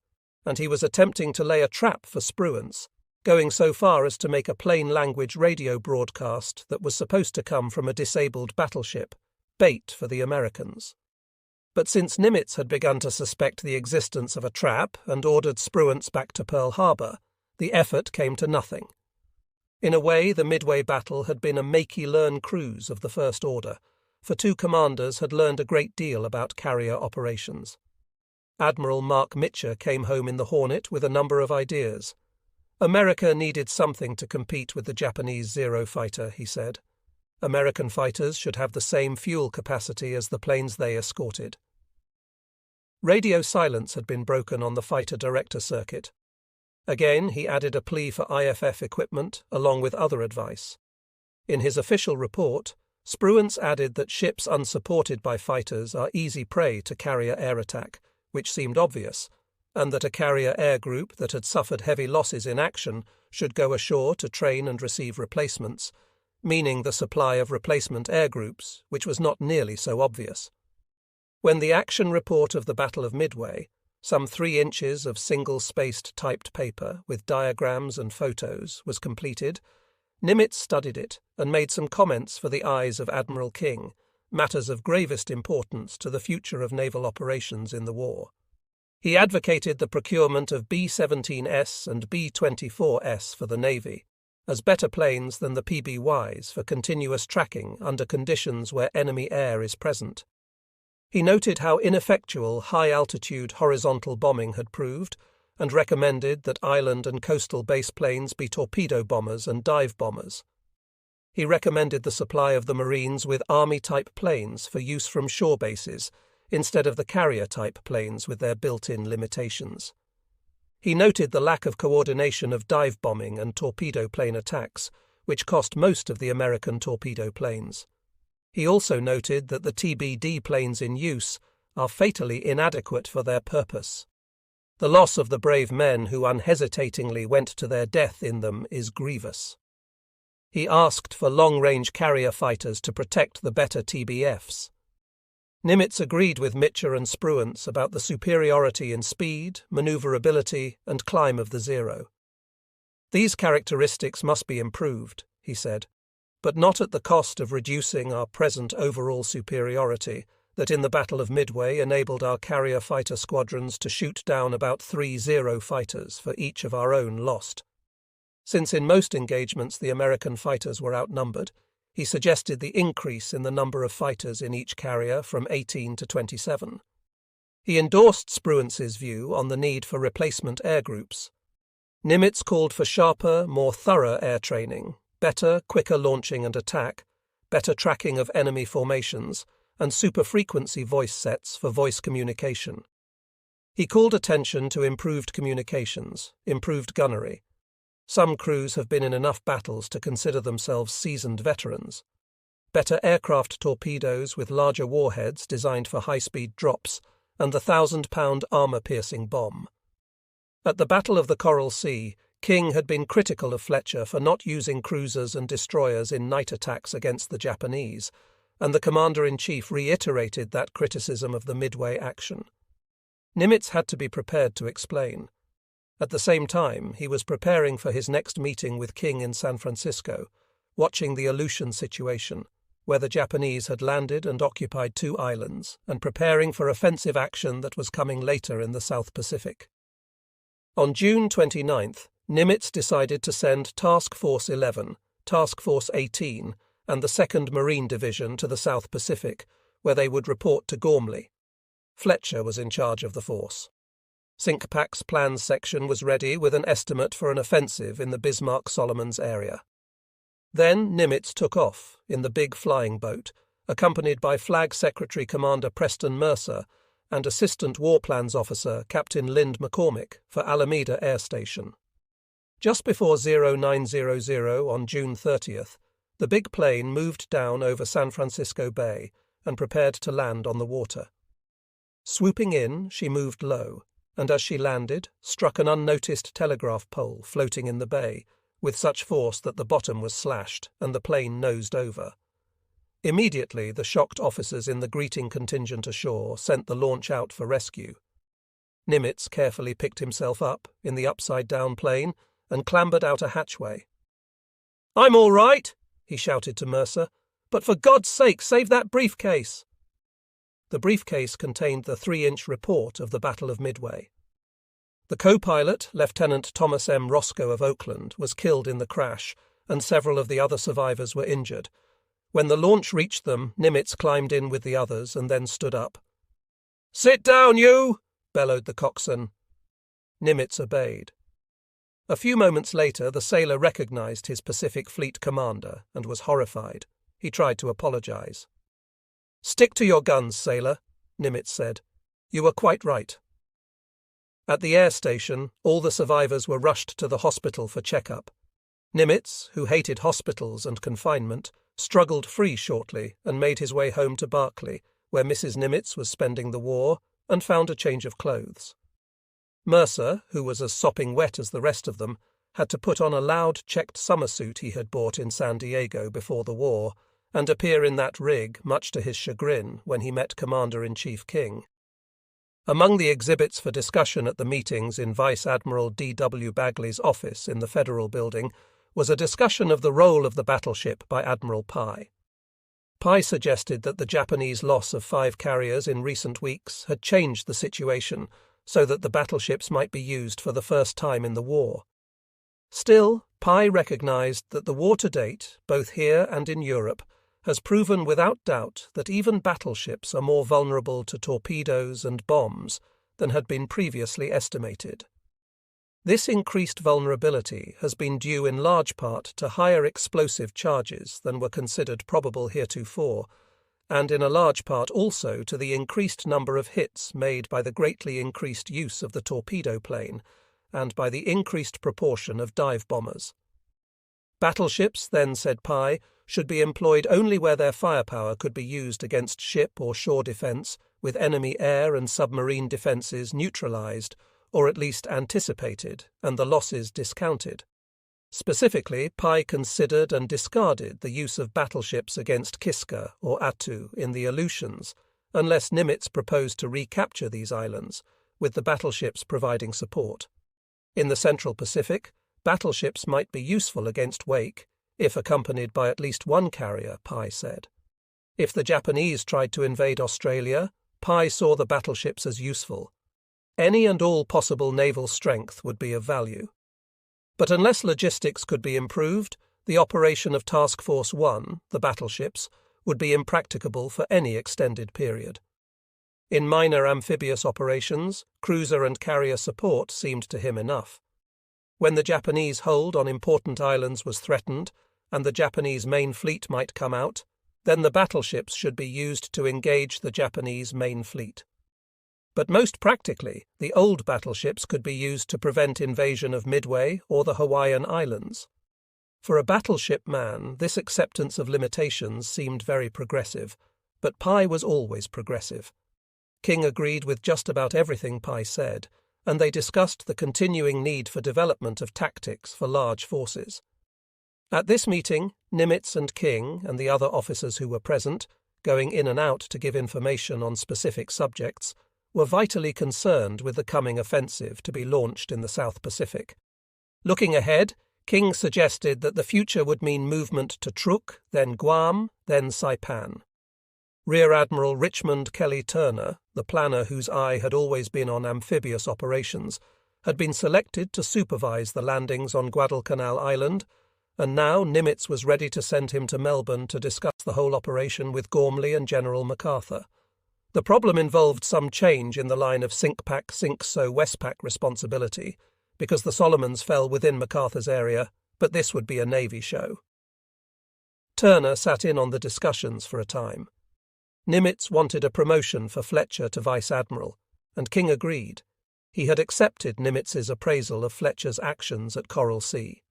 and he was attempting to lay a trap for Spruance, going so far as to make a plain-language radio broadcast that was supposed to come from a disabled battleship, bait for the Americans. But since Nimitz had begun to suspect the existence of a trap and ordered Spruance back to Pearl Harbor, the effort came to nothing. In a way, the Midway battle had been a make-y-learn cruise of the First Order, for 2 commanders had learned a great deal about carrier operations. Admiral Mark Mitcher came home in the Hornet with a number of ideas. America needed something to compete with the Japanese Zero fighter, he said. American fighters should have the same fuel capacity as the planes they escorted. Radio silence had been broken on the fighter director circuit. Again, he added a plea for IFF equipment, along with other advice. In his official report, Spruance added that ships unsupported by fighters are easy prey to carrier air attack, which seemed obvious, and that a carrier air group that had suffered heavy losses in action should go ashore to train and receive replacements, meaning the supply of replacement air groups, which was not nearly so obvious. When the action report of the Battle of Midway, some 3 inches of single-spaced typed paper with diagrams and photos, was completed, Nimitz studied it and made some comments for the eyes of Admiral King, matters of gravest importance to the future of naval operations in the war. He advocated the procurement of B-17S and B-24S for the Navy, as better planes than the PBYs for continuous tracking under conditions where enemy air is present. He noted how ineffectual high-altitude horizontal bombing had proved, and recommended that island and coastal base planes be torpedo bombers and dive bombers. He recommended the supply of the Marines with Army-type planes for use from shore bases, instead of the carrier-type planes with their built-in limitations. He noted the lack of coordination of dive bombing and torpedo plane attacks, which cost most of the American torpedo planes. He also noted that the TBD planes in use are fatally inadequate for their purpose. The loss of the brave men who unhesitatingly went to their death in them is grievous. He asked for long-range carrier fighters to protect the better TBFs. Nimitz agreed with Mitcher and Spruance about the superiority in speed, maneuverability, and climb of the Zero. These characteristics must be improved, he said, but not at the cost of reducing our present overall superiority that in the Battle of Midway enabled our carrier fighter squadrons to shoot down about 3 Zero fighters for each of our own lost. Since in most engagements the American fighters were outnumbered, he suggested the increase in the number of fighters in each carrier from 18 to 27. He endorsed Spruance's view on the need for replacement air groups. Nimitz called for sharper, more thorough air training, better, quicker launching and attack, better tracking of enemy formations, and super-frequency voice sets for voice communication. He called attention to improved communications, improved gunnery. Some crews have been in enough battles to consider themselves seasoned veterans. Better aircraft torpedoes with larger warheads designed for high-speed drops, and the 1,000-pound armor-piercing bomb. At the Battle of the Coral Sea, King had been critical of Fletcher for not using cruisers and destroyers in night attacks against the Japanese, and the Commander-in-Chief reiterated that criticism of the Midway action. Nimitz had to be prepared to explain. At the same time, he was preparing for his next meeting with King in San Francisco, watching the Aleutian situation, where the Japanese had landed and occupied 2 islands, and preparing for offensive action that was coming later in the South Pacific. On June 29th, Nimitz decided to send Task Force 11, Task Force 18, and the 2nd Marine Division to the South Pacific, where they would report to Gormley. Fletcher was in charge of the force. Sinkpak's plans section was ready with an estimate for an offensive in the Bismarck-Solomons area. Then Nimitz took off in the big flying boat, accompanied by Flag Secretary Commander Preston Mercer and Assistant War Plans Officer Captain Lynd McCormick for Alameda Air Station. Just before 0900 on June 30th, the big plane moved down over San Francisco Bay and prepared to land on the water. Swooping in, she moved low, and as she landed, struck an unnoticed telegraph pole floating in the bay, with such force that the bottom was slashed and the plane nosed over. Immediately, the shocked officers in the greeting contingent ashore sent the launch out for rescue. Nimitz carefully picked himself up in the upside-down plane and clambered out a hatchway. "I'm all right," he shouted to Mercer, "but for God's sake, save that briefcase." The briefcase contained the 3-inch report of the Battle of Midway. The co-pilot, Lieutenant Thomas M. Roscoe of Oakland, was killed in the crash, and several of the other survivors were injured. When the launch reached them, Nimitz climbed in with the others and then stood up. "Sit down, you!" bellowed the coxswain. Nimitz obeyed. A few moments later, the sailor recognized his Pacific Fleet commander and was horrified. He tried to apologize. "Stick to your guns, sailor," Nimitz said. "You were quite right." At the air station, all the survivors were rushed to the hospital for checkup. Nimitz, who hated hospitals and confinement, struggled free shortly and made his way home to Berkeley, where Mrs. Nimitz was spending the war, and found a change of clothes. Mercer, who was as sopping wet as the rest of them, had to put on a loud checked summer suit he had bought in San Diego before the war, and appear in that rig, much to his chagrin, when he met Commander-in-Chief King. Among the exhibits for discussion at the meetings in Vice Admiral D.W. Bagley's office in the Federal Building was a discussion of the role of the battleship by Admiral Pai. Pai suggested that the Japanese loss of 5 carriers in recent weeks had changed the situation so that the battleships might be used for the first time in the war. Still, Pai recognized that the war to date, both here and in Europe, has proven without doubt that even battleships are more vulnerable to torpedoes and bombs than had been previously estimated. This increased vulnerability has been due in large part to higher explosive charges than were considered probable heretofore, and in a large part also to the increased number of hits made by the greatly increased use of the torpedo plane and by the increased proportion of dive bombers. Battleships, then, said Pai, should be employed only where their firepower could be used against ship or shore defence, with enemy air and submarine defences neutralised, or at least anticipated, and the losses discounted. Specifically, Pai considered and discarded the use of battleships against Kiska or Attu in the Aleutians, unless Nimitz proposed to recapture these islands, with the battleships providing support. In the Central Pacific, battleships might be useful against Wake, if accompanied by at least one carrier, Pai said. If the Japanese tried to invade Australia, Pai saw the battleships as useful. Any and all possible naval strength would be of value. But unless logistics could be improved, the operation of Task Force 1, the battleships, would be impracticable for any extended period. In minor amphibious operations, cruiser and carrier support seemed to him enough. When the Japanese hold on important islands was threatened, and the Japanese main fleet might come out, then the battleships should be used to engage the Japanese main fleet. But most practically, the old battleships could be used to prevent invasion of Midway or the Hawaiian Islands. For a battleship man, this acceptance of limitations seemed very progressive, but Pai was always progressive. King agreed with just about everything Pai said, and they discussed the continuing need for development of tactics for large forces. At this meeting, Nimitz and King and the other officers who were present, going in and out to give information on specific subjects, were vitally concerned with the coming offensive to be launched in the South Pacific. Looking ahead, King suggested that the future would mean movement to Truk, then Guam, then Saipan. Rear Admiral Richmond Kelly Turner, the planner whose eye had always been on amphibious operations, had been selected to supervise the landings on Guadalcanal Island, and now Nimitz was ready to send him to Melbourne to discuss the whole operation with Gormley and General MacArthur. The problem involved some change in the line of SINCPAC, SINCSO, Westpac responsibility, because the Solomons fell within MacArthur's area, but this would be a Navy show. Turner sat in on the discussions for a time. Nimitz wanted a promotion for Fletcher to Vice Admiral, and King agreed. He had accepted Nimitz's appraisal of Fletcher's actions at Coral Sea.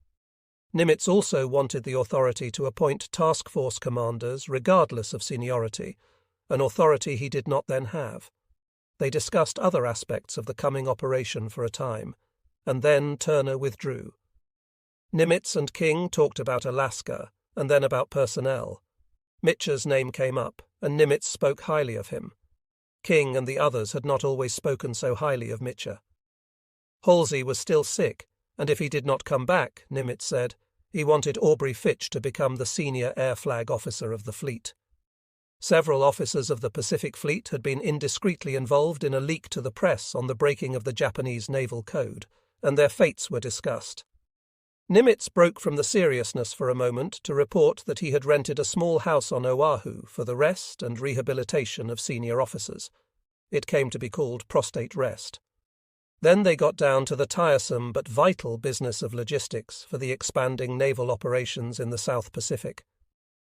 Nimitz also wanted the authority to appoint task force commanders regardless of seniority, an authority he did not then have. They discussed other aspects of the coming operation for a time, and then Turner withdrew. Nimitz and King talked about Alaska, and then about personnel. Mitcher's name came up, and Nimitz spoke highly of him. King and the others had not always spoken so highly of Mitcher. Halsey was still sick, and if he did not come back, Nimitz said, he wanted Aubrey Fitch to become the senior air flag officer of the fleet. Several officers of the Pacific Fleet had been indiscreetly involved in a leak to the press on the breaking of the Japanese naval code, and their fates were discussed. Nimitz broke from the seriousness for a moment to report that he had rented a small house on Oahu for the rest and rehabilitation of senior officers. It came to be called prostate rest. Then they got down to the tiresome but vital business of logistics for the expanding naval operations in the South Pacific.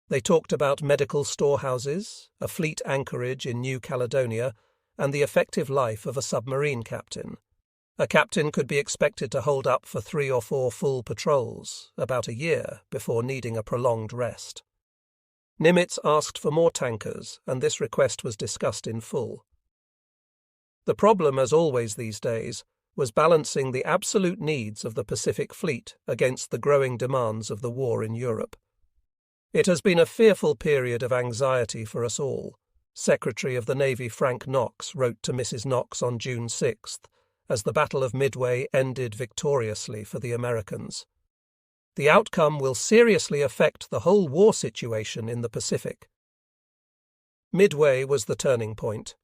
They talked about medical storehouses, a fleet anchorage in New Caledonia, and the effective life of a submarine captain. A captain could be expected to hold up for 3 or 4 full patrols, about a year, before needing a prolonged rest. Nimitz asked for more tankers, and this request was discussed in full. The problem, as always these days, was balancing the absolute needs of the Pacific Fleet against the growing demands of the war in Europe. It has been a fearful period of anxiety for us all, Secretary of the Navy Frank Knox wrote to Mrs. Knox on June 6th, as the Battle of Midway ended victoriously for the Americans. The outcome will seriously affect the whole war situation in the Pacific. Midway was the turning point.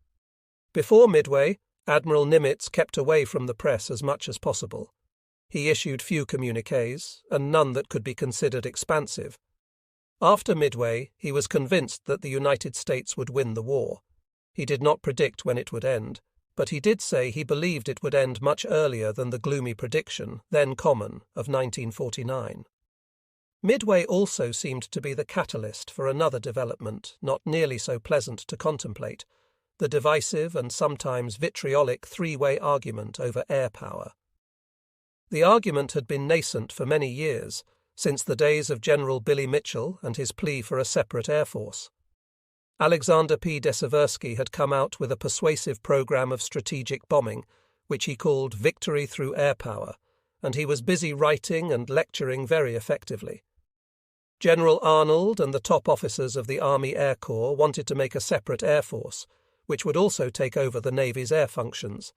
Before Midway, Admiral Nimitz kept away from the press as much as possible. He issued few communiques, and none that could be considered expansive. After Midway, he was convinced that the United States would win the war. He did not predict when it would end, but he did say he believed it would end much earlier than the gloomy prediction, then common, of 1949. Midway also seemed to be the catalyst for another development not nearly so pleasant to contemplate, the divisive and sometimes vitriolic three-way argument over air power. The argument had been nascent for many years, since the days of General Billy Mitchell and his plea for a separate air force. Alexander P. Deseversky had come out with a persuasive program of strategic bombing, which he called Victory Through Air Power, and he was busy writing and lecturing very effectively. General Arnold and the top officers of the Army Air Corps wanted to make a separate air force, which would also take over the Navy's air functions,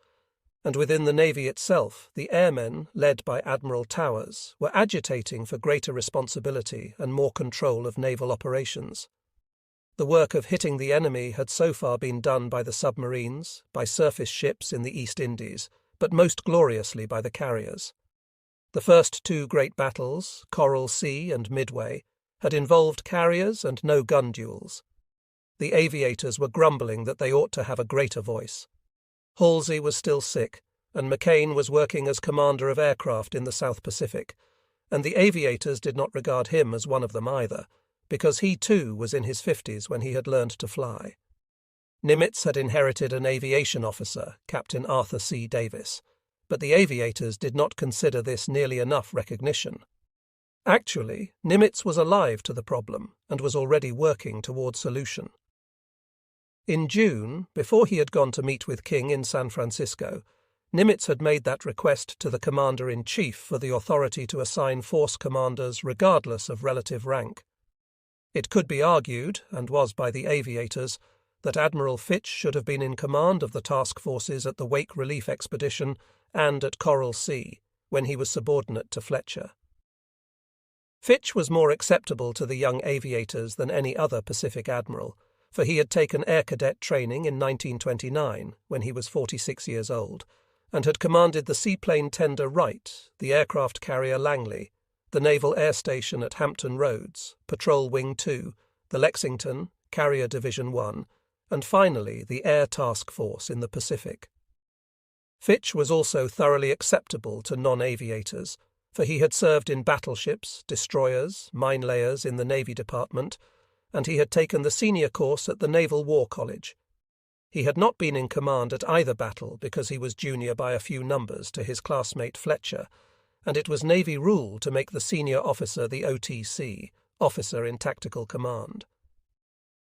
and within the Navy itself, the airmen, led by Admiral Towers, were agitating for greater responsibility and more control of naval operations. The work of hitting the enemy had so far been done by the submarines, by surface ships in the East Indies, but most gloriously by the carriers. The first 2 great battles, Coral Sea and Midway, had involved carriers and no gun duels. The aviators were grumbling that they ought to have a greater voice. Halsey was still sick, and McCain was working as commander of aircraft in the South Pacific, and the aviators did not regard him as one of them either, because he too was in his 50s when he had learned to fly. Nimitz had inherited an aviation officer, Captain Arthur C. Davis, but the aviators did not consider this nearly enough recognition. Actually, Nimitz was alive to the problem and was already working toward solution. In June, before he had gone to meet with King in San Francisco, Nimitz had made that request to the Commander-in-Chief for the authority to assign force commanders regardless of relative rank. It could be argued, and was by the aviators, that Admiral Fitch should have been in command of the task forces at the Wake Relief Expedition and at Coral Sea, when he was subordinate to Fletcher. Fitch was more acceptable to the young aviators than any other Pacific admiral, for he had taken air cadet training in 1929, when he was 46 years old, and had commanded the seaplane tender Wright, the aircraft carrier Langley, the Naval Air Station at Hampton Roads, Patrol Wing 2, the Lexington, Carrier Division 1, and finally the Air Task Force in the Pacific. Fitch was also thoroughly acceptable to non-aviators, for he had served in battleships, destroyers, mine-layers in the Navy Department, and he had taken the senior course at the Naval War College. He had not been in command at either battle because he was junior by a few numbers to his classmate Fletcher, and it was Navy rule to make the senior officer the OTC, Officer in Tactical Command.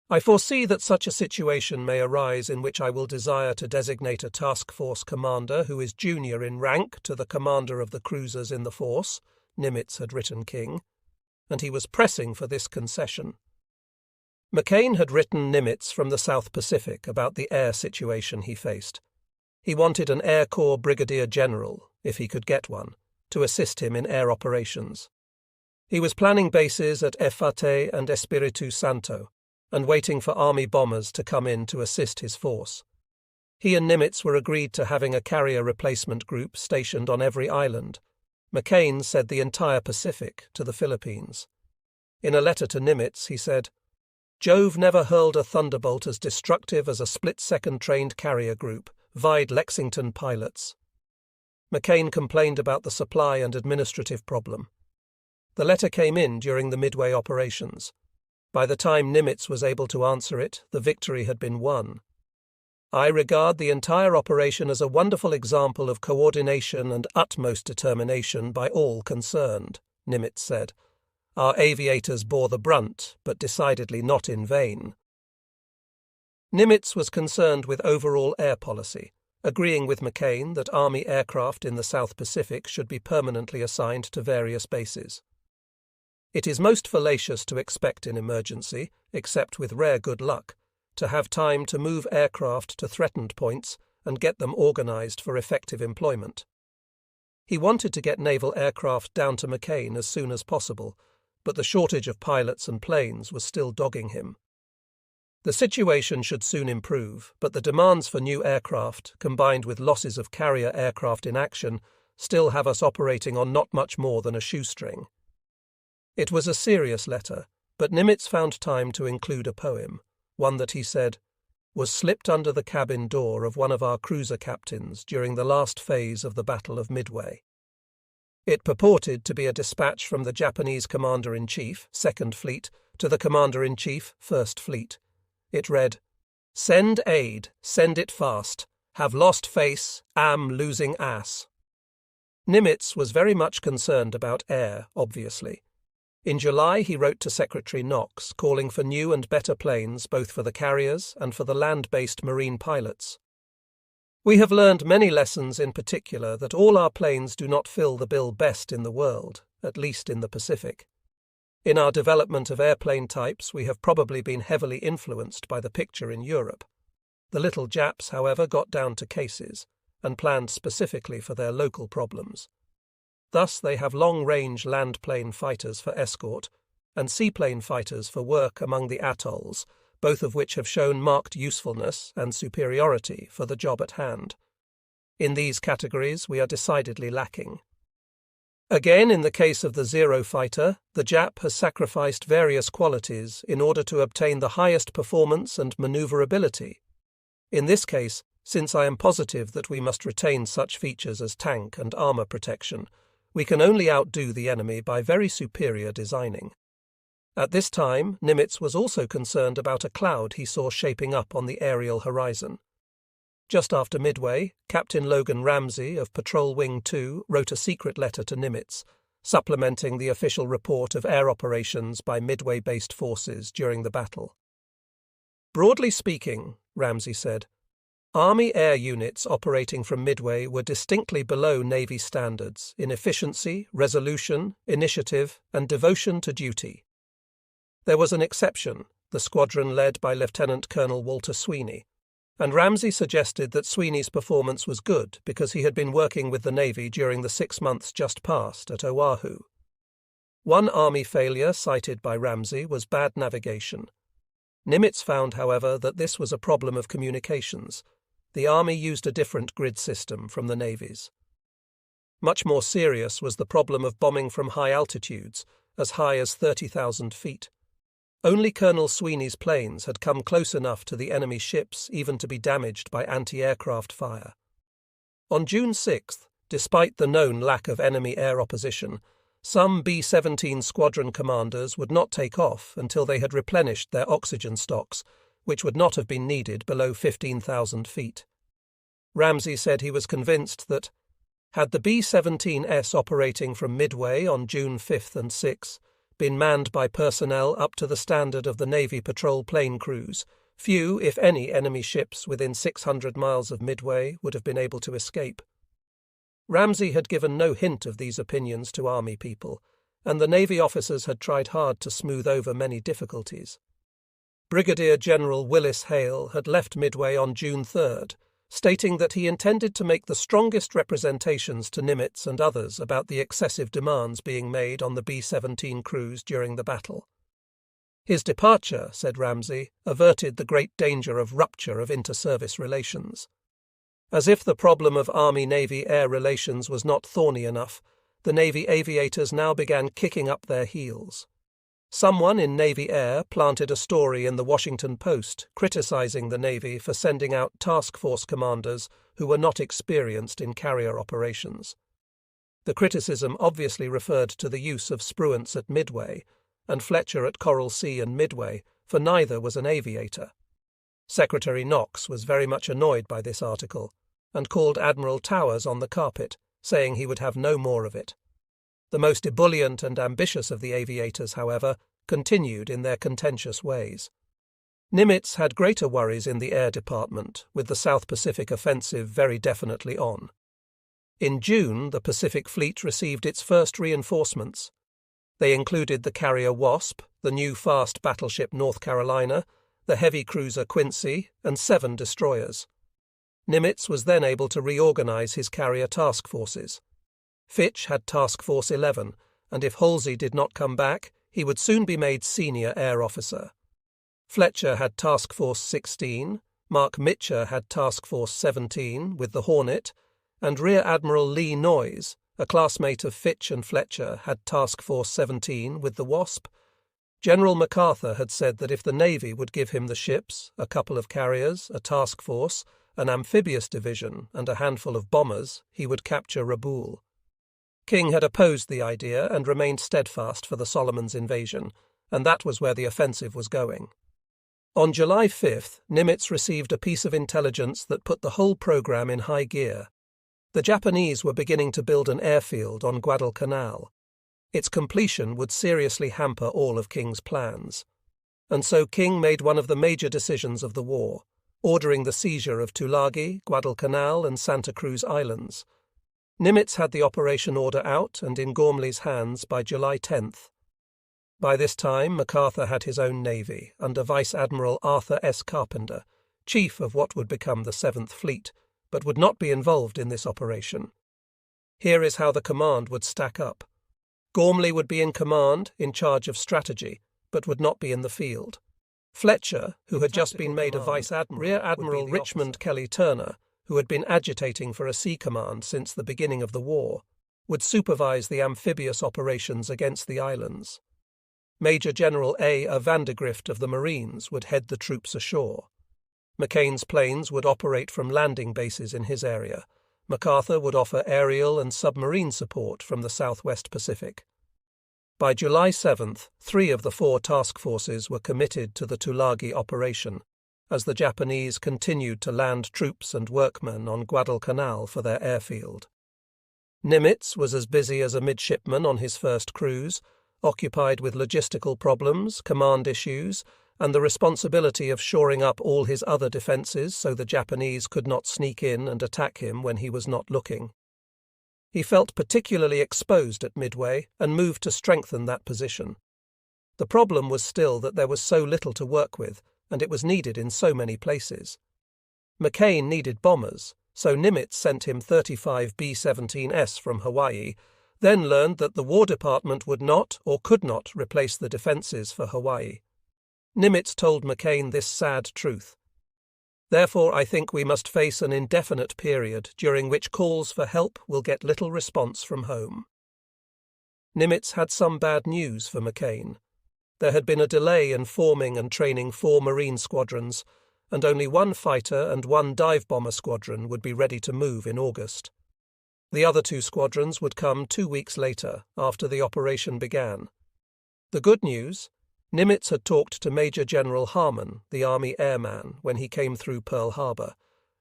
I foresee that such a situation may arise in which I will desire to designate a task force commander who is junior in rank to the commander of the cruisers in the force, Nimitz had written King, and he was pressing for this concession. McCain had written Nimitz from the South Pacific about the air situation he faced. He wanted an Air Corps Brigadier General, if he could get one, to assist him in air operations. He was planning bases at Efate and Espiritu Santo, and waiting for Army bombers to come in to assist his force. He and Nimitz were agreed to having a carrier replacement group stationed on every island. McCain said the entire Pacific to the Philippines. In a letter to Nimitz, he said, Jove never hurled a thunderbolt as destructive as a split-second trained carrier group, vied Lexington pilots. McCain complained about the supply and administrative problem. The letter came in during the Midway operations. By the time Nimitz was able to answer it, the victory had been won. I regard the entire operation as a wonderful example of coordination and utmost determination by all concerned, Nimitz said. Our aviators bore the brunt, but decidedly not in vain. Nimitz was concerned with overall air policy, agreeing with McCain that Army aircraft in the South Pacific should be permanently assigned to various bases. It is most fallacious to expect in emergency, except with rare good luck, to have time to move aircraft to threatened points and get them organized for effective employment. He wanted to get naval aircraft down to McCain as soon as possible, but the shortage of pilots and planes was still dogging him. The situation should soon improve, but the demands for new aircraft, combined with losses of carrier aircraft in action, still have us operating on not much more than a shoestring. It was a serious letter, but Nimitz found time to include a poem, one that he said was slipped under the cabin door of one of our cruiser captains during the last phase of the Battle of Midway. It purported to be a dispatch from the Japanese Commander-in-Chief, 2nd Fleet, to the Commander-in-Chief, 1st Fleet. It read, "Send aid, send it fast. Have lost face, am losing ass." Nimitz was very much concerned about air, obviously. In July he wrote to Secretary Knox calling for new and better planes both for the carriers and for the land-based marine pilots. We have learned many lessons, in particular that all our planes do not fill the bill best in the world, at least in the Pacific. In our development of airplane types, we have probably been heavily influenced by the picture in Europe. The little Japs, however, got down to cases, and planned specifically for their local problems. Thus they have long-range land-plane fighters for escort, and seaplane fighters for work among the atolls, both of which have shown marked usefulness and superiority for the job at hand. In these categories we are decidedly lacking. Again, in the case of the Zero fighter, the Jap has sacrificed various qualities in order to obtain the highest performance and maneuverability. In this case, since I am positive that we must retain such features as tank and armor protection, we can only outdo the enemy by very superior designing. At this time, Nimitz was also concerned about a cloud he saw shaping up on the aerial horizon. Just after Midway, Captain Logan Ramsey of Patrol Wing 2 wrote a secret letter to Nimitz, supplementing the official report of air operations by Midway-based forces during the battle. Broadly speaking, Ramsey said, Army air units operating from Midway were distinctly below Navy standards in efficiency, resolution, initiative, and devotion to duty. There was an exception, the squadron led by Lieutenant Colonel Walter Sweeney, and Ramsey suggested that Sweeney's performance was good because he had been working with the Navy during the 6 months just past at Oahu. One Army failure cited by Ramsey was bad navigation. Nimitz found, however, that this was a problem of communications. The Army used a different grid system from the Navy's. Much more serious was the problem of bombing from high altitudes, as high as 30,000 feet. Only Colonel Sweeney's planes had come close enough to the enemy ships even to be damaged by anti-aircraft fire. On June 6th, despite the known lack of enemy air opposition, some B-17 squadron commanders would not take off until they had replenished their oxygen stocks, which would not have been needed below 15,000 feet. Ramsey said he was convinced that, had the B-17S operating from Midway on June 5th and 6th been manned by personnel up to the standard of the Navy patrol plane crews, few, if any, enemy ships within 600 miles of Midway would have been able to escape. Ramsey had given no hint of these opinions to Army people, and the Navy officers had tried hard to smooth over many difficulties. Brigadier General Willis Hale had left Midway on June 3rd, stating that he intended to make the strongest representations to Nimitz and others about the excessive demands being made on the B-17 crews during the battle. His departure, said Ramsey, averted the great danger of rupture of inter-service relations. As if the problem of Army-Navy air relations was not thorny enough, the Navy aviators now began kicking up their heels. Someone in Navy Air planted a story in the Washington Post criticizing the Navy for sending out task force commanders who were not experienced in carrier operations. The criticism obviously referred to the use of Spruance at Midway and Fletcher at Coral Sea and Midway, for neither was an aviator. Secretary Knox was very much annoyed by this article and called Admiral Towers on the carpet, saying he would have no more of it. The most ebullient and ambitious of the aviators, however, continued in their contentious ways. Nimitz had greater worries in the Air Department, with the South Pacific offensive very definitely on. In June, the Pacific Fleet received its first reinforcements. They included the carrier Wasp, the new fast battleship North Carolina, the heavy cruiser Quincy, and 7 destroyers. Nimitz was then able to reorganize his carrier task forces. Fitch had Task Force 11, and if Halsey did not come back, he would soon be made senior air officer. Fletcher had Task Force 16, Mark Mitcher had Task Force 17 with the Hornet, and Rear Admiral Lee Noyes, a classmate of Fitch and Fletcher, had Task Force 17 with the Wasp. General MacArthur had said that if the Navy would give him the ships, a couple of carriers, a task force, an amphibious division, and a handful of bombers, he would capture Rabaul. King had opposed the idea and remained steadfast for the Solomons invasion, and that was where the offensive was going. On July 5th, Nimitz received a piece of intelligence that put the whole program in high gear. The Japanese were beginning to build an airfield on Guadalcanal. Its completion would seriously hamper all of King's plans. And so King made one of the major decisions of the war, ordering the seizure of Tulagi, Guadalcanal, and Santa Cruz Islands. Nimitz had the operation order out and in Gormley's hands by July 10th. By this time, MacArthur had his own navy, under Vice Admiral Arthur S. Carpenter, chief of what would become the 7th Fleet, but would not be involved in this operation. Here is how the command would stack up. Gormley would be in command, in charge of strategy, but would not be in the field. Fletcher, who had just been made a Vice Admiral, Rear Admiral Richmond Kelly Turner, who had been agitating for a sea command since the beginning of the war, would supervise the amphibious operations against the islands. Major General A. Vandergrift of the Marines would head the troops ashore. McCain's planes would operate from landing bases in his area. MacArthur would offer aerial and submarine support from the Southwest Pacific. By July 7th, 3 of the 4 task forces were committed to the Tulagi operation, as the Japanese continued to land troops and workmen on Guadalcanal for their airfield. Nimitz was as busy as a midshipman on his first cruise, occupied with logistical problems, command issues, and the responsibility of shoring up all his other defences so the Japanese could not sneak in and attack him when he was not looking. He felt particularly exposed at Midway and moved to strengthen that position. The problem was still that there was so little to work with, and it was needed in so many places. McCain needed bombers, so Nimitz sent him 35 B-17s from Hawaii, then learned that the War Department would not or could not replace the defences for Hawaii. Nimitz told McCain this sad truth. Therefore, I think we must face an indefinite period during which calls for help will get little response from home. Nimitz had some bad news for McCain. There had been a delay in forming and training 4 Marine squadrons, and only 1 fighter and 1 dive bomber squadron would be ready to move in August. The other 2 squadrons would come 2 weeks later, after the operation began. The good news: Nimitz had talked to Major General Harmon, the Army airman, when he came through Pearl Harbor,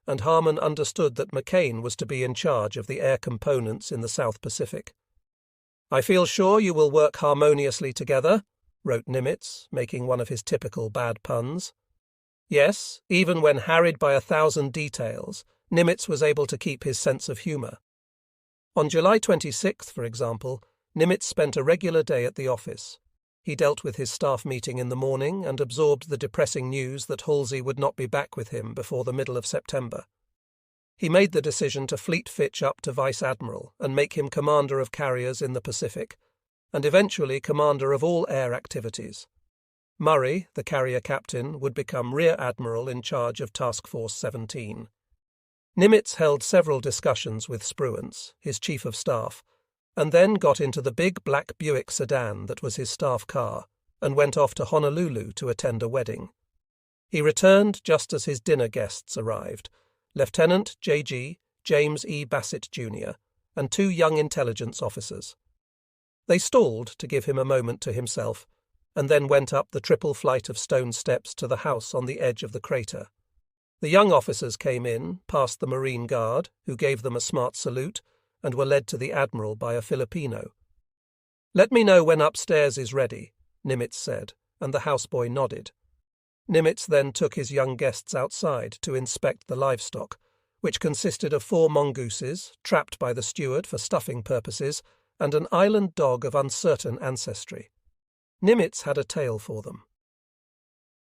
and Harmon understood that McCain was to be in charge of the air components in the South Pacific. "I feel sure you will work harmoniously together," wrote Nimitz, making one of his typical bad puns. Yes, even when harried by 1,000 details, Nimitz was able to keep his sense of humour. On July 26th, for example, Nimitz spent a regular day at the office. He dealt with his staff meeting in the morning and absorbed the depressing news that Halsey would not be back with him before the middle of September. He made the decision to fleet Fitch up to Vice Admiral and make him commander of carriers in the Pacific, and eventually commander of all air activities. Murray, the carrier captain, would become Rear Admiral in charge of Task Force 17. Nimitz held several discussions with Spruance, his chief of staff, and then got into the big black Buick sedan that was his staff car, and went off to Honolulu to attend a wedding. He returned just as his dinner guests arrived, Lieutenant J.G. James E. Bassett, Jr., and 2 young intelligence officers. They stalled to give him a moment to himself, and then went up the triple flight of stone steps to the house on the edge of the crater. The young officers came in, past the Marine Guard, who gave them a smart salute, and were led to the Admiral by a Filipino. "Let me know when upstairs is ready," Nimitz said, and the houseboy nodded. Nimitz then took his young guests outside to inspect the livestock, which consisted of 4 mongooses, trapped by the steward for stuffing purposes, and an island dog of uncertain ancestry. Nimitz had a tale for them.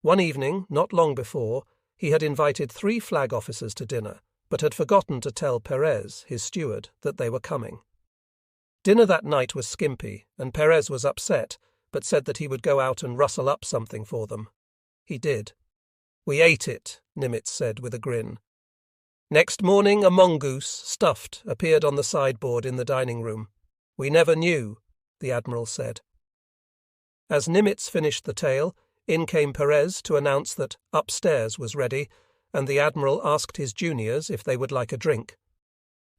One evening, not long before, he had invited 3 flag officers to dinner, but had forgotten to tell Perez, his steward, that they were coming. Dinner that night was skimpy, and Perez was upset, but said that he would go out and rustle up something for them. He did. "We ate it," Nimitz said with a grin. Next morning a mongoose, stuffed, appeared on the sideboard in the dining room. "We never knew," the Admiral said. As Nimitz finished the tale, in came Perez to announce that upstairs was ready, and the Admiral asked his juniors if they would like a drink.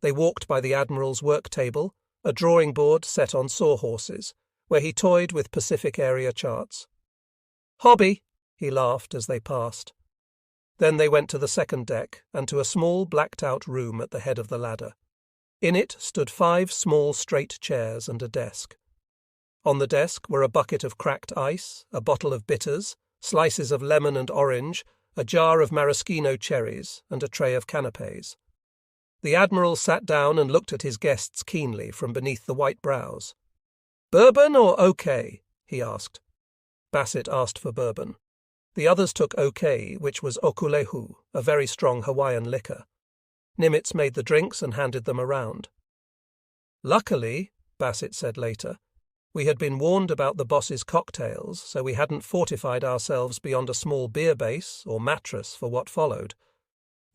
They walked by the Admiral's work table, a drawing board set on sawhorses, where he toyed with Pacific area charts. "Hobby," he laughed as they passed. Then they went to the second deck and to a small blacked-out room at the head of the ladder. In it stood 5 small straight chairs and a desk. On the desk were a bucket of cracked ice, a bottle of bitters, slices of lemon and orange, a jar of maraschino cherries, and a tray of canapes. The Admiral sat down and looked at his guests keenly from beneath the white brows. "Bourbon or OK?" he asked. Bassett asked for bourbon. The others took OK, which was okulehu, a very strong Hawaiian liquor. Nimitz made the drinks and handed them around. "Luckily," Bassett said later, "we had been warned about the boss's cocktails, so we hadn't fortified ourselves beyond a small beer base or mattress for what followed."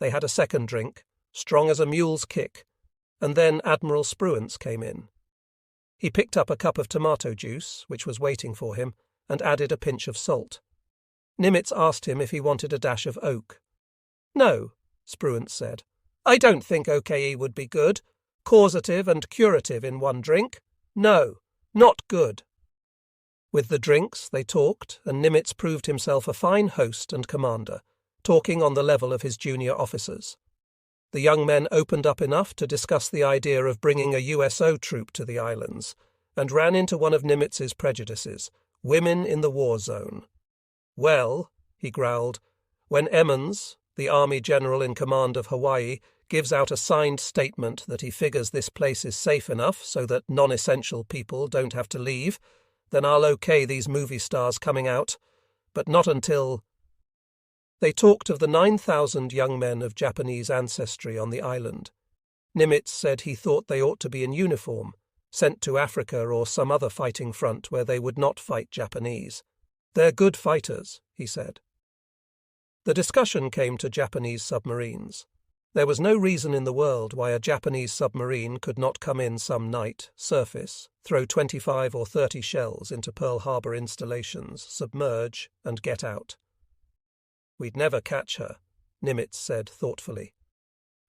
They had a second drink, strong as a mule's kick, and then Admiral Spruance came in. He picked up a cup of tomato juice, which was waiting for him, and added a pinch of salt. Nimitz asked him if he wanted a dash of oak. "No," Spruance said. "I don't think OKE would be good. Causative and curative in one drink. No, not good." With the drinks, they talked, and Nimitz proved himself a fine host and commander, talking on the level of his junior officers. The young men opened up enough to discuss the idea of bringing a USO troop to the islands, and ran into one of Nimitz's prejudices: women in the war zone. "Well," he growled, "when Emmons, the Army General in command of Hawaii, gives out a signed statement that he figures this place is safe enough so that non-essential people don't have to leave, then I'll OK these movie stars coming out, but not until—" They talked of the 9,000 young men of Japanese ancestry on the island. Nimitz said he thought they ought to be in uniform, sent to Africa or some other fighting front where they would not fight Japanese. "They're good fighters," he said. The discussion came to Japanese submarines. There was no reason in the world why a Japanese submarine could not come in some night, surface, throw 25 or 30 shells into Pearl Harbor installations, submerge, and get out. "We'd never catch her," Nimitz said thoughtfully.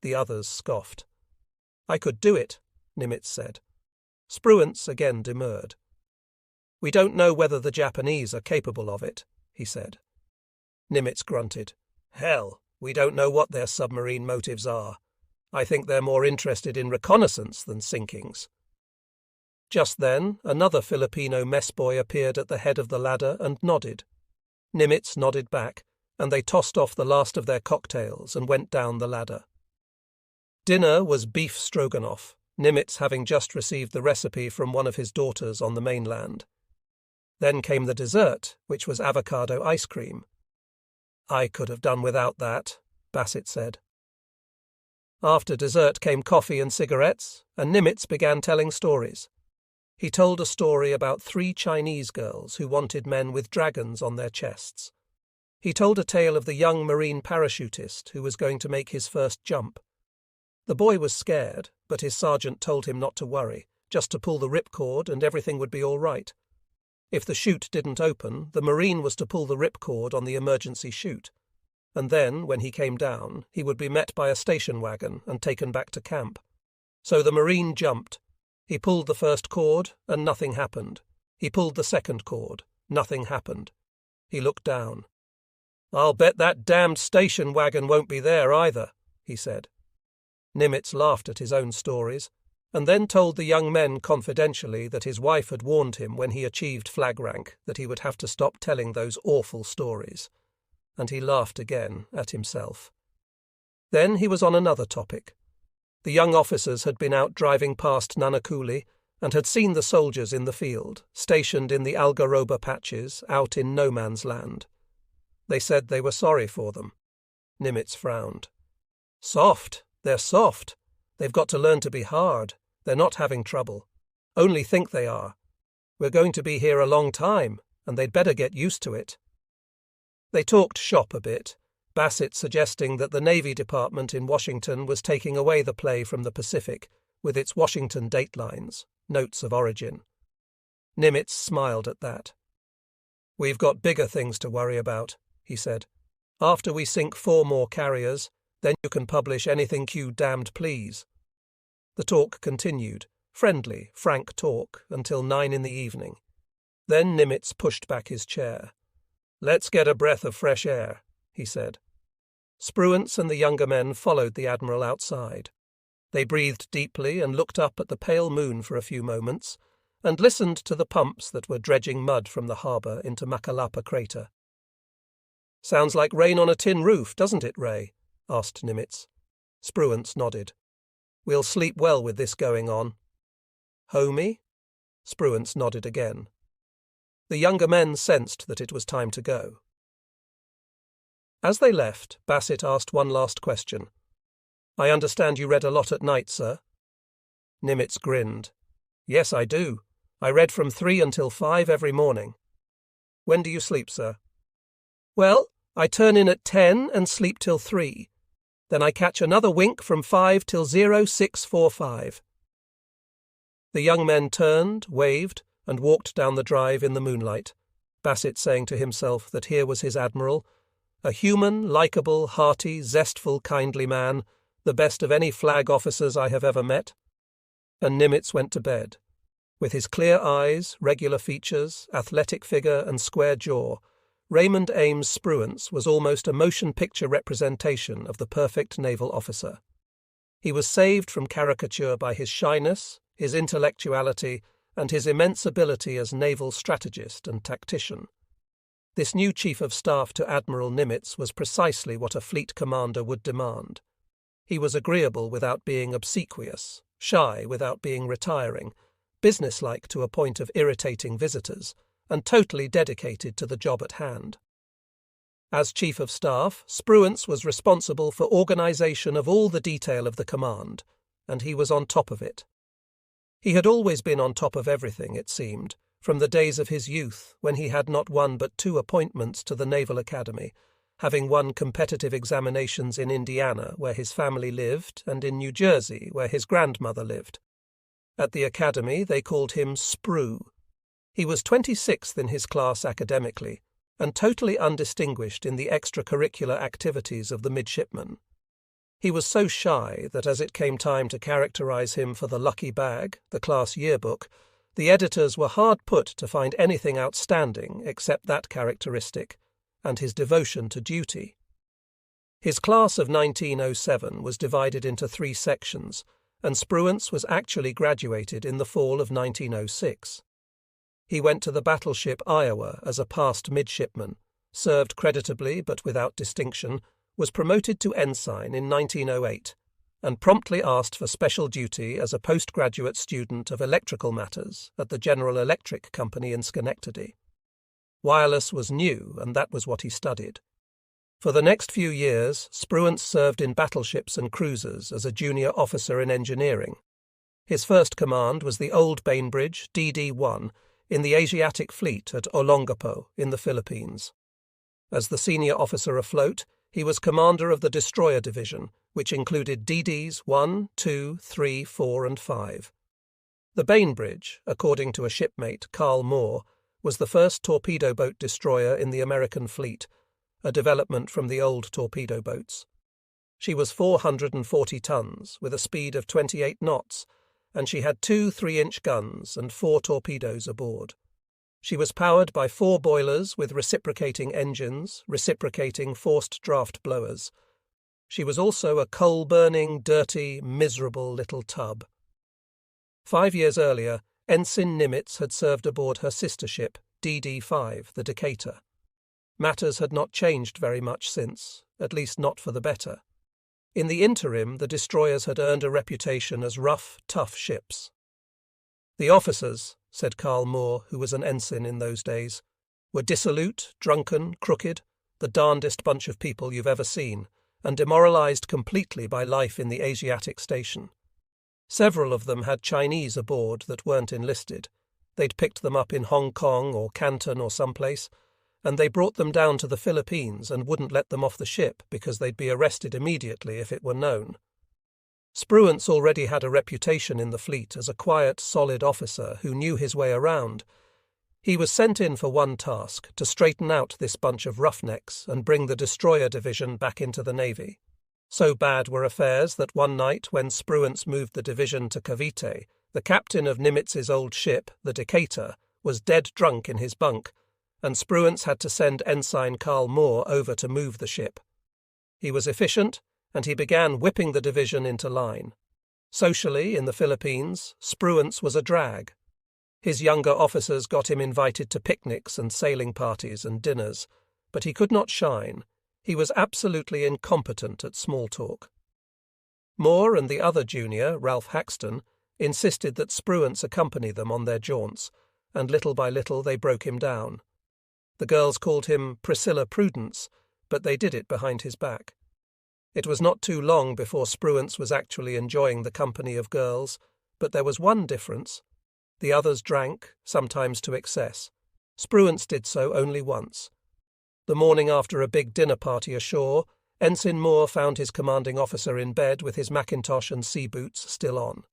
The others scoffed. "I could do it," Nimitz said. Spruance again demurred. "We don't know whether the Japanese are capable of it," he said. Nimitz grunted. "Hell, we don't know what their submarine motives are. I think they're more interested in reconnaissance than sinkings." Just then, another Filipino mess boy appeared at the head of the ladder and nodded. Nimitz nodded back, and they tossed off the last of their cocktails and went down the ladder. Dinner was beef stroganoff, Nimitz having just received the recipe from one of his daughters on the mainland. Then came the dessert, which was avocado ice cream. "I could have done without that," Bassett said. After dessert came coffee and cigarettes, and Nimitz began telling stories. He told a story about 3 Chinese girls who wanted men with dragons on their chests. He told a tale of the young marine parachutist who was going to make his first jump. The boy was scared, but his sergeant told him not to worry, just to pull the ripcord and everything would be all right. If the chute didn't open, the Marine was to pull the ripcord on the emergency chute, and then, when he came down, he would be met by a station wagon and taken back to camp. So the Marine jumped. He pulled the first cord, and nothing happened. He pulled the second cord. Nothing happened. He looked down. "I'll bet that damned station wagon won't be there either," he said. Nimitz laughed at his own stories, and then told the young men confidentially that his wife had warned him when he achieved flag rank that he would have to stop telling those awful stories. And he laughed again at himself. Then he was on another topic. The young officers had been out driving past Nunnacooley and had seen the soldiers in the field, stationed in the Algaroba patches, out in no man's land. They said they were sorry for them. Nimitz frowned. "Soft, they're soft. They've got to learn to be hard. They're not having trouble. Only think they are. We're going to be here a long time, and they'd better get used to it." They talked shop a bit, Bassett suggesting that the Navy Department in Washington was taking away the play from the Pacific, with its Washington datelines, notes of origin. Nimitz smiled at that. "We've got bigger things to worry about," he said. "After we sink 4 more carriers, then you can publish anything you damned please." The talk continued, friendly, frank talk, until 9 in the evening. Then Nimitz pushed back his chair. "Let's get a breath of fresh air," he said. Spruance and the younger men followed the Admiral outside. They breathed deeply and looked up at the pale moon for a few moments, and listened to the pumps that were dredging mud from the harbour into Makalapa crater. "Sounds like rain on a tin roof, doesn't it, Ray?" asked Nimitz. Spruance nodded. "We'll sleep well with this going on." "Homey?" Spruance nodded again. The younger men sensed that it was time to go. As they left, Bassett asked one last question. "I understand you read a lot at night, sir?" Nimitz grinned. "Yes, I do. I read from 3 until 5 every morning." "When do you sleep, sir?" "Well, I turn in at 10 and sleep till 3. Then I catch another wink from 5 till 0645. The young men turned, waved, and walked down the drive in the moonlight, Bassett saying to himself that here was his Admiral, a human, likeable, hearty, zestful, kindly man, the best of any flag officers I have ever met. And Nimitz went to bed. With his clear eyes, regular features, athletic figure, and square jaw, Raymond Ames Spruance was almost a motion picture representation of the perfect naval officer. He was saved from caricature by his shyness, his intellectuality, and his immense ability as naval strategist and tactician. This new Chief of Staff to Admiral Nimitz was precisely what a fleet commander would demand. He was agreeable without being obsequious, shy without being retiring, businesslike to a point of irritating visitors, and totally dedicated to the job at hand. As Chief of Staff, Spruance was responsible for organisation of all the detail of the command, and he was on top of it. He had always been on top of everything, it seemed, from the days of his youth, when he had not 1 but 2 appointments to the Naval Academy, having won competitive examinations in Indiana, where his family lived, and in New Jersey, where his grandmother lived. At the academy they called him Sprue. He was 26th in his class academically, and totally undistinguished in the extracurricular activities of the midshipmen. He was so shy that as it came time to characterize him for the lucky bag, the class yearbook, the editors were hard put to find anything outstanding except that characteristic, and his devotion to duty. His class of 1907 was divided into 3 sections, and Spruance was actually graduated in the fall of 1906. He went to the battleship Iowa as a passed midshipman, served creditably but without distinction, was promoted to ensign in 1908, and promptly asked for special duty as a postgraduate student of electrical matters at the General Electric Company in Schenectady. Wireless was new, and that was what he studied. For the next few years, Spruance served in battleships and cruisers as a junior officer in engineering. His first command was the old Bainbridge DD-1 in the Asiatic Fleet at Olongapo in the Philippines. As the senior officer afloat, he was commander of the destroyer division, which included DDs 1, 2, 3, 4, and 5. The Bainbridge, according to a shipmate, Carl Moore, was the first torpedo boat destroyer in the American fleet, a development from the old torpedo boats. She was 440 tons, with a speed of 28 knots, and she had 2 3-inch guns and 4 torpedoes aboard. She was powered by 4 boilers with reciprocating engines, reciprocating forced draft blowers. She was also a coal-burning, dirty, miserable little tub. 5 years earlier, Ensign Nimitz had served aboard her sister ship, DD-5, the Decatur. Matters had not changed very much since, at least not for the better. In the interim, the destroyers had earned a reputation as rough, tough ships. The officers, said Carl Moore, who was an ensign in those days, were dissolute, drunken, crooked, the darndest bunch of people you've ever seen, and demoralized completely by life in the Asiatic station. Several of them had Chinese aboard that weren't enlisted. They'd picked them up in Hong Kong or Canton or someplace, and they brought them down to the Philippines and wouldn't let them off the ship because they'd be arrested immediately if it were known. Spruance already had a reputation in the fleet as a quiet, solid officer who knew his way around. He was sent in for one task, to straighten out this bunch of roughnecks and bring the destroyer division back into the Navy. So bad were affairs that one night when Spruance moved the division to Cavite, the captain of Nimitz's old ship, the Decatur, was dead drunk in his bunk, and Spruance had to send Ensign Carl Moore over to move the ship. He was efficient, and he began whipping the division into line. Socially, in the Philippines, Spruance was a drag. His younger officers got him invited to picnics and sailing parties and dinners, but he could not shine. He was absolutely incompetent at small talk. Moore and the other junior, Ralph Haxton, insisted that Spruance accompany them on their jaunts, and little by little they broke him down. The girls called him Priscilla Prudence, but they did it behind his back. It was not too long before Spruance was actually enjoying the company of girls, but there was one difference. The others drank, sometimes to excess. Spruance did so only once. The morning after a big dinner party ashore, Ensign Moore found his commanding officer in bed with his mackintosh and sea boots still on.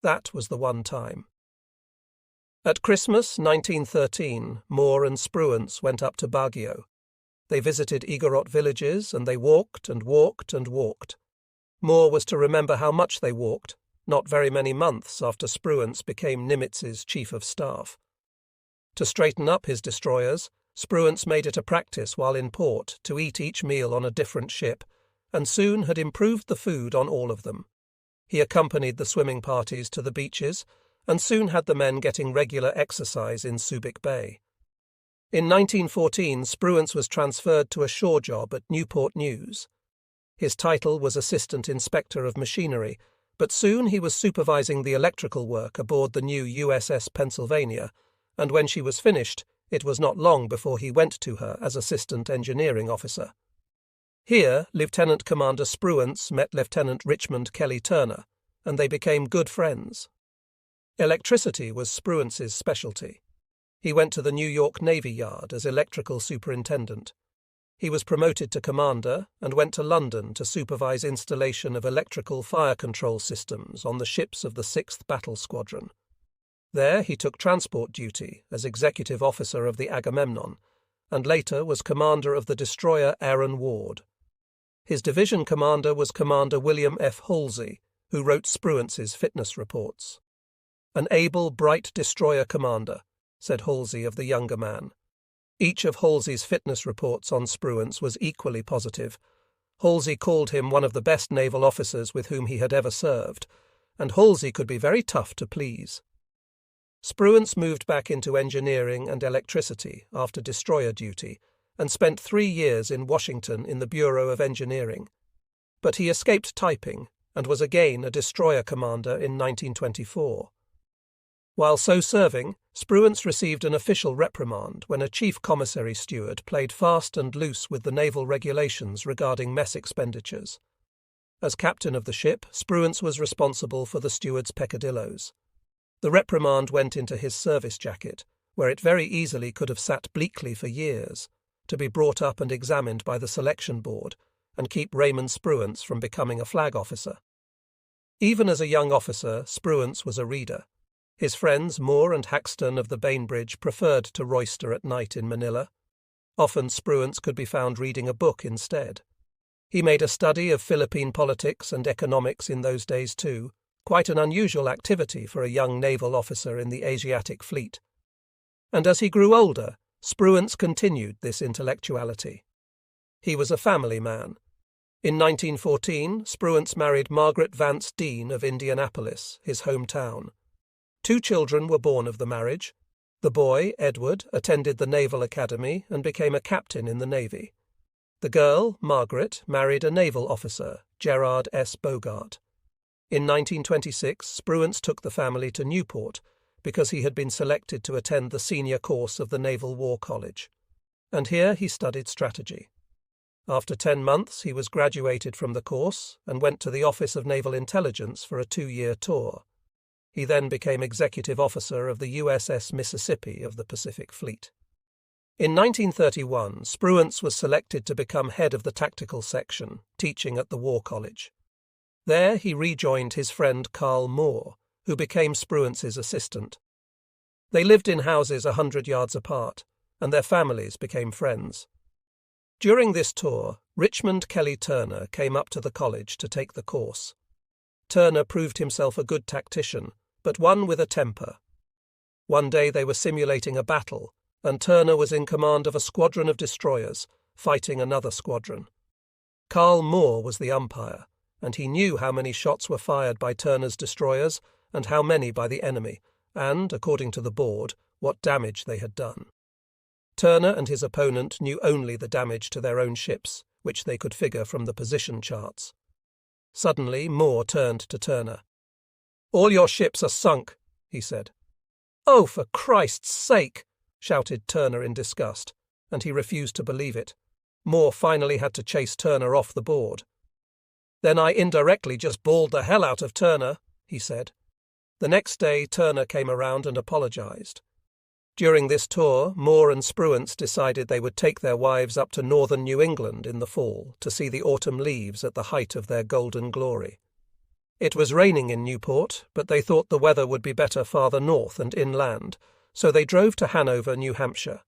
That was the one time. At Christmas 1913, Moore and Spruance went up to Baguio. They visited Igorot villages, and they walked and walked and walked. Moore was to remember how much they walked, not very many months after Spruance became Nimitz's chief of staff. To straighten up his destroyers, Spruance made it a practice while in port to eat each meal on a different ship, and soon had improved the food on all of them. He accompanied the swimming parties to the beaches, and soon had the men getting regular exercise in Subic Bay. In 1914, Spruance was transferred to a shore job at Newport News. His title was Assistant Inspector of Machinery, but soon he was supervising the electrical work aboard the new USS Pennsylvania, and when she was finished, it was not long before he went to her as Assistant Engineering Officer. Here, Lieutenant Commander Spruance met Lieutenant Richmond Kelly Turner, and they became good friends. Electricity was Spruance's specialty. He went to the New York Navy Yard as electrical superintendent. He was promoted to commander and went to London to supervise installation of electrical fire control systems on the ships of the 6th Battle Squadron. There he took transport duty as executive officer of the Agamemnon, and later was commander of the destroyer Aaron Ward. His division commander was Commander William F. Halsey, who wrote Spruance's fitness reports. "An able, bright destroyer commander," said Halsey of the younger man. Each of Halsey's fitness reports on Spruance was equally positive. Halsey called him one of the best naval officers with whom he had ever served, and Halsey could be very tough to please. Spruance moved back into engineering and electricity after destroyer duty, and spent 3 years in Washington in the Bureau of Engineering. But he escaped typing, and was again a destroyer commander in 1924. While so serving, Spruance received an official reprimand when a chief commissary steward played fast and loose with the naval regulations regarding mess expenditures. As captain of the ship, Spruance was responsible for the steward's peccadilloes. The reprimand went into his service jacket, where it very easily could have sat bleakly for years, to be brought up and examined by the selection board, and keep Raymond Spruance from becoming a flag officer. Even as a young officer, Spruance was a reader. His friends Moore and Haxton of the Bainbridge preferred to roister at night in Manila. Often Spruance could be found reading a book instead. He made a study of Philippine politics and economics in those days too, quite an unusual activity for a young naval officer in the Asiatic Fleet. And as he grew older, Spruance continued this intellectuality. He was a family man. In 1914, Spruance married Margaret Vance Dean of Indianapolis, his hometown. 2 children were born of the marriage. The boy, Edward, attended the Naval Academy and became a captain in the Navy. The girl, Margaret, married a naval officer, Gerard S. Bogart. In 1926, Spruance took the family to Newport because he had been selected to attend the senior course of the Naval War College. And here he studied strategy. After 10 months, he was graduated from the course and went to the Office of Naval Intelligence for a 2-year tour. He then became executive officer of the USS Mississippi of the Pacific Fleet. In 1931, Spruance was selected to become head of the tactical section, teaching at the War College. There he rejoined his friend Carl Moore, who became Spruance's assistant. They lived in houses 100 yards apart, and their families became friends. During this tour, Richmond Kelly Turner came up to the college to take the course. Turner proved himself a good tactician, but one with a temper. One day they were simulating a battle, and Turner was in command of a squadron of destroyers, fighting another squadron. Carl Moore was the umpire, and he knew how many shots were fired by Turner's destroyers and how many by the enemy, and, according to the board, what damage they had done. Turner and his opponent knew only the damage to their own ships, which they could figure from the position charts. Suddenly Moore turned to Turner. "All your ships are sunk," he said. "Oh, for Christ's sake!" shouted Turner in disgust, and he refused to believe it. Moore finally had to chase Turner off the board. "Then I indirectly just bawled the hell out of Turner," he said. The next day Turner came around and apologized. During this tour, Moore and Spruance decided they would take their wives up to northern New England in the fall to see the autumn leaves at the height of their golden glory. It was raining in Newport, but they thought the weather would be better farther north and inland, so they drove to Hanover, New Hampshire.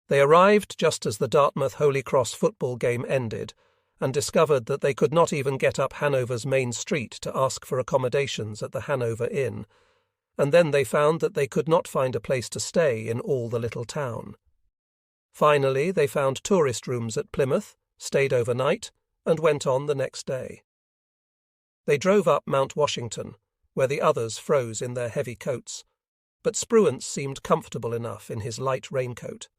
They arrived just as the Dartmouth Holy Cross football game ended, and discovered that they could not even get up Hanover's main street to ask for accommodations at the Hanover Inn, and then they found that they could not find a place to stay in all the little town. Finally, they found tourist rooms at Plymouth, stayed overnight, and went on the next day. They drove up Mount Washington, where the others froze in their heavy coats, but Spruance seemed comfortable enough in his light raincoat.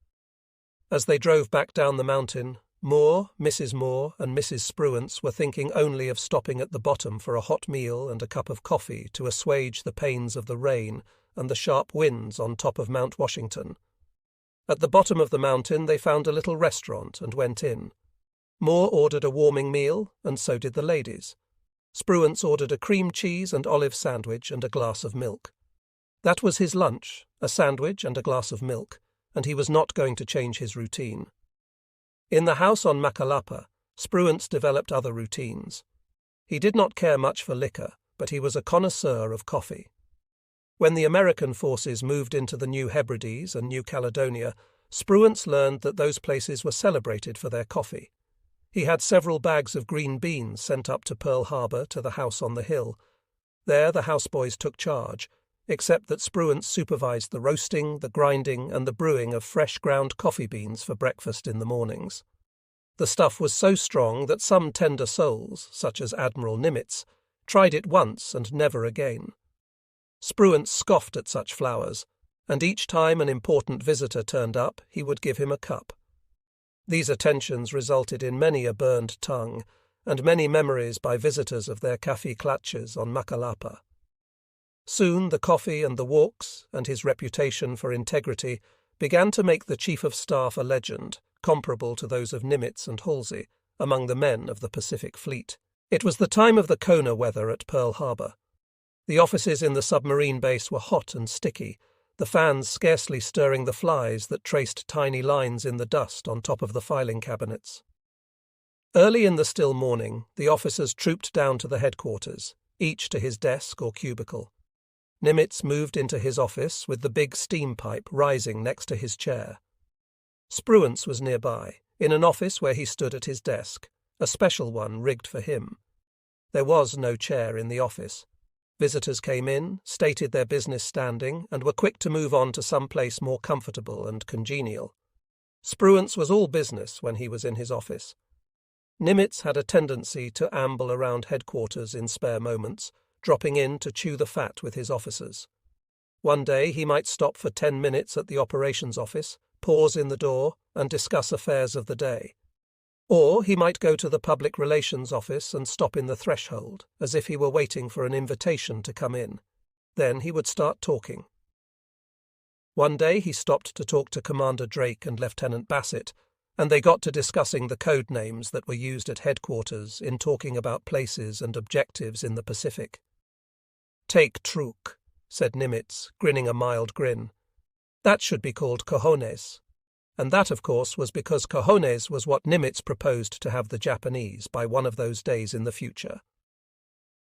As they drove back down the mountain, Moore, Mrs. Moore, and Mrs. Spruance were thinking only of stopping at the bottom for a hot meal and a cup of coffee to assuage the pains of the rain and the sharp winds on top of Mount Washington. At the bottom of the mountain they found a little restaurant and went in. Moore ordered a warming meal, and so did the ladies. Spruance ordered a cream cheese and olive sandwich and a glass of milk. That was his lunch, a sandwich and a glass of milk, and he was not going to change his routine. In the house on Macalapa, Spruance developed other routines. He did not care much for liquor, but he was a connoisseur of coffee. When the American forces moved into the New Hebrides and New Caledonia, Spruance learned that those places were celebrated for their coffee. He had several bags of green beans sent up to Pearl Harbor to the house on the hill. There the houseboys took charge, except that Spruance supervised the roasting, the grinding, and the brewing of fresh ground coffee beans for breakfast in the mornings. The stuff was so strong that some tender souls, such as Admiral Nimitz, tried it once and never again. Spruance scoffed at such flowers, and each time an important visitor turned up, he would give him a cup. These attentions resulted in many a burned tongue, and many memories by visitors of their café clutches on Macalapa. Soon the coffee and the walks, and his reputation for integrity, began to make the Chief of Staff a legend, comparable to those of Nimitz and Halsey, among the men of the Pacific Fleet. It was the time of the Kona weather at Pearl Harbor. The offices in the submarine base were hot and sticky, the fans scarcely stirring the flies that traced tiny lines in the dust on top of the filing cabinets. Early in the still morning, the officers trooped down to the headquarters, each to his desk or cubicle. Nimitz moved into his office with the big steam pipe rising next to his chair. Spruance was nearby, in an office where he stood at his desk, a special one rigged for him. There was no chair in the office. Visitors came in, stated their business standing, and were quick to move on to some place more comfortable and congenial. Spruance was all business when he was in his office. Nimitz had a tendency to amble around headquarters in spare moments, dropping in to chew the fat with his officers. One day he might stop for 10 minutes at the operations office, pause in the door, and discuss affairs of the day. Or he might go to the public relations office and stop in the threshold, as if he were waiting for an invitation to come in. Then he would start talking. One day he stopped to talk to Commander Drake and Lieutenant Bassett, and they got to discussing the code names that were used at headquarters in talking about places and objectives in the Pacific. "Take Truk," said Nimitz, grinning a mild grin. "That should be called cojones." And that, of course, was because cojones was what Nimitz proposed to have the Japanese by one of those days in the future.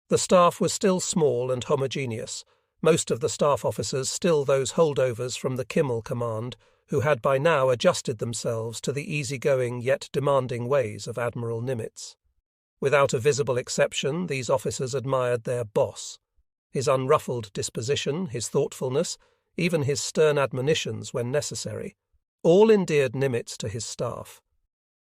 The staff was still small and homogeneous, most of the staff officers still those holdovers from the Kimmel Command, who had by now adjusted themselves to the easygoing yet demanding ways of Admiral Nimitz. Without a visible exception, these officers admired their boss. His unruffled disposition, his thoughtfulness, even his stern admonitions when necessary, all endeared Nimitz to his staff.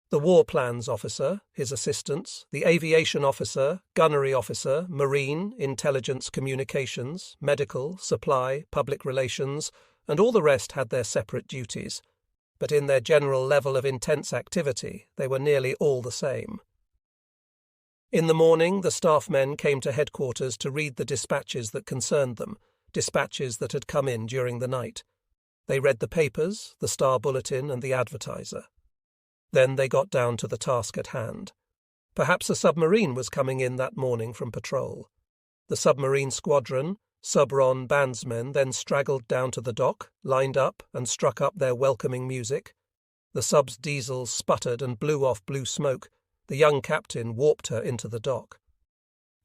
The war plans officer, his assistants, the aviation officer, gunnery officer, marine, intelligence communications, medical, supply, public relations, and all the rest had their separate duties, but in their general level of intense activity they were nearly all the same. In the morning the staff men came to headquarters to read the dispatches that concerned them, dispatches that had come in during the night. They read the papers, the Star Bulletin and the Advertiser. Then they got down to the task at hand. Perhaps a submarine was coming in that morning from patrol. The submarine squadron, Subron bandsmen then straggled down to the dock, lined up and struck up their welcoming music. The sub's diesels sputtered and blew off blue smoke. The young captain warped her into the dock.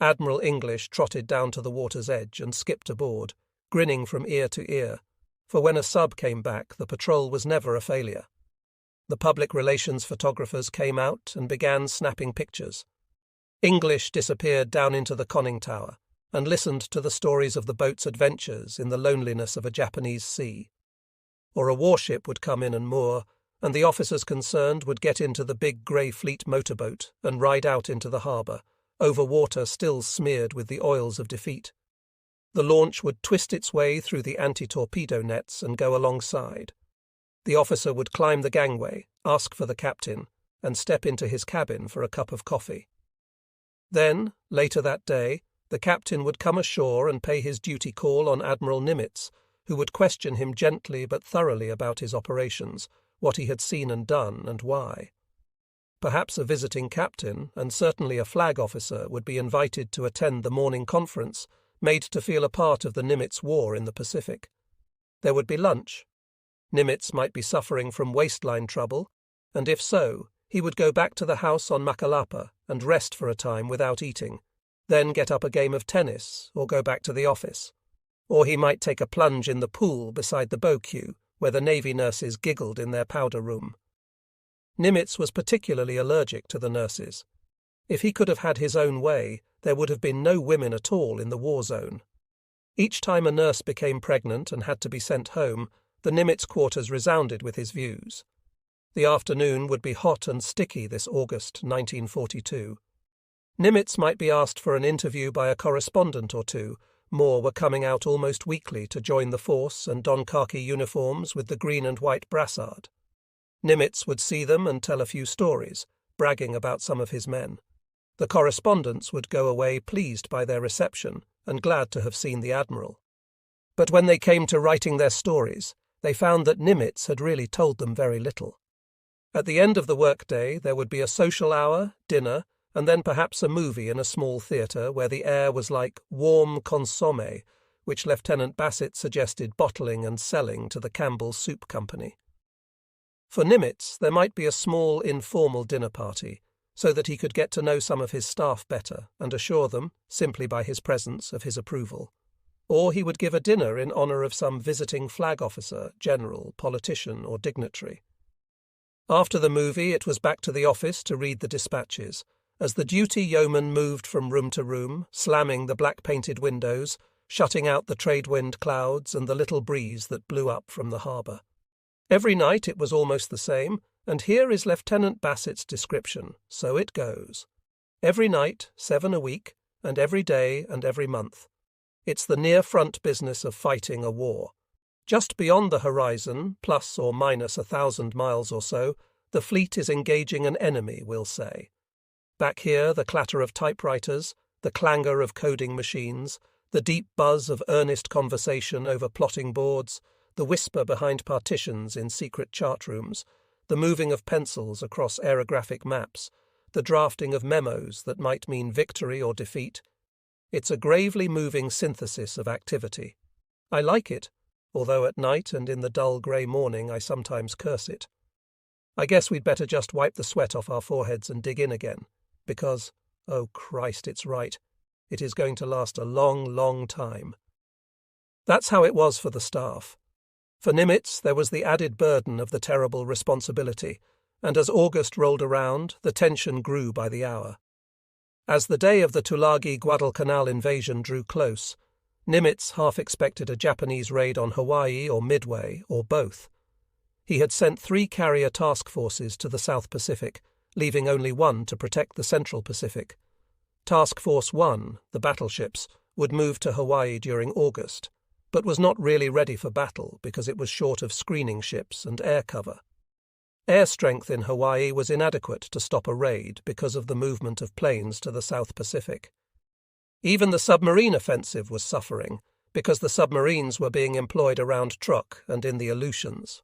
Admiral English trotted down to the water's edge and skipped aboard, grinning from ear to ear, for when a sub came back the patrol was never a failure. The public relations photographers came out and began snapping pictures. English disappeared down into the conning tower and listened to the stories of the boat's adventures in the loneliness of a Japanese sea. Or a warship would come in and moor, and the officers concerned would get into the big grey fleet motorboat and ride out into the harbour, over water still smeared with the oils of defeat. The launch would twist its way through the anti-torpedo nets and go alongside. The officer would climb the gangway, ask for the captain, and step into his cabin for a cup of coffee. Then, later that day, the captain would come ashore and pay his duty call on Admiral Nimitz, who would question him gently but thoroughly about his operations, what he had seen and done, and why. Perhaps a visiting captain, and certainly a flag officer, would be invited to attend the morning conference, made to feel a part of the Nimitz War in the Pacific. There would be lunch. Nimitz might be suffering from waistline trouble, and if so, he would go back to the house on Makalapa and rest for a time without eating, then get up a game of tennis or go back to the office. Or he might take a plunge in the pool beside the bow queue, where the Navy nurses giggled in their powder room. Nimitz was particularly allergic to the nurses. If he could have had his own way, there would have been no women at all in the war zone. Each time a nurse became pregnant and had to be sent home, the Nimitz quarters resounded with his views. The afternoon would be hot and sticky this August 1942. Nimitz might be asked for an interview by a correspondent or two. More were coming out almost weekly to join the force and don khaki uniforms with the green and white brassard. Nimitz would see them and tell a few stories, bragging about some of his men. The correspondents would go away pleased by their reception and glad to have seen the Admiral. But when they came to writing their stories, they found that Nimitz had really told them very little. At the end of the workday there would be a social hour, dinner, and then perhaps a movie in a small theatre where the air was like warm consommé, which Lieutenant Bassett suggested bottling and selling to the Campbell Soup Company. For Nimitz there might be a small informal dinner party, so that he could get to know some of his staff better and assure them, simply by his presence, of his approval. or he would give a dinner in honour of some visiting flag officer, general, politician, or dignitary. After the movie, it was back to the office to read the dispatches, as the duty yeoman moved from room to room, slamming the black-painted windows, shutting out the trade-wind clouds and the little breeze that blew up from the harbour. Every night it was almost the same, and here is Lieutenant Bassett's description, so it goes. Every night, 7 a week, and every day and every month. It's the near-front business of fighting a war. Just beyond the horizon, plus or minus 1,000 miles or so, the fleet is engaging an enemy, we'll say. Back here, the clatter of typewriters, the clangour of coding machines, the deep buzz of earnest conversation over plotting boards, the whisper behind partitions in secret chart rooms, the moving of pencils across aerographic maps, the drafting of memos that might mean victory or defeat. It's a gravely moving synthesis of activity. I like it, although at night and in the dull grey morning I sometimes curse it. I guess we'd better just wipe the sweat off our foreheads and dig in again, because, oh Christ, it's right, it is going to last a long, long time. That's how it was for the staff. For Nimitz, there was the added burden of the terrible responsibility, and as August rolled around, the tension grew by the hour. As the day of the Tulagi-Guadalcanal invasion drew close, Nimitz half expected a Japanese raid on Hawaii or Midway, or both. He had sent 3 carrier task forces to the South Pacific, leaving only one to protect the Central Pacific. Task Force 1, the battleships, would move to Hawaii during August, but was not really ready for battle because it was short of screening ships and air cover. Air strength in Hawaii was inadequate to stop a raid because of the movement of planes to the South Pacific. Even the submarine offensive was suffering because the submarines were being employed around Truk and in the Aleutians.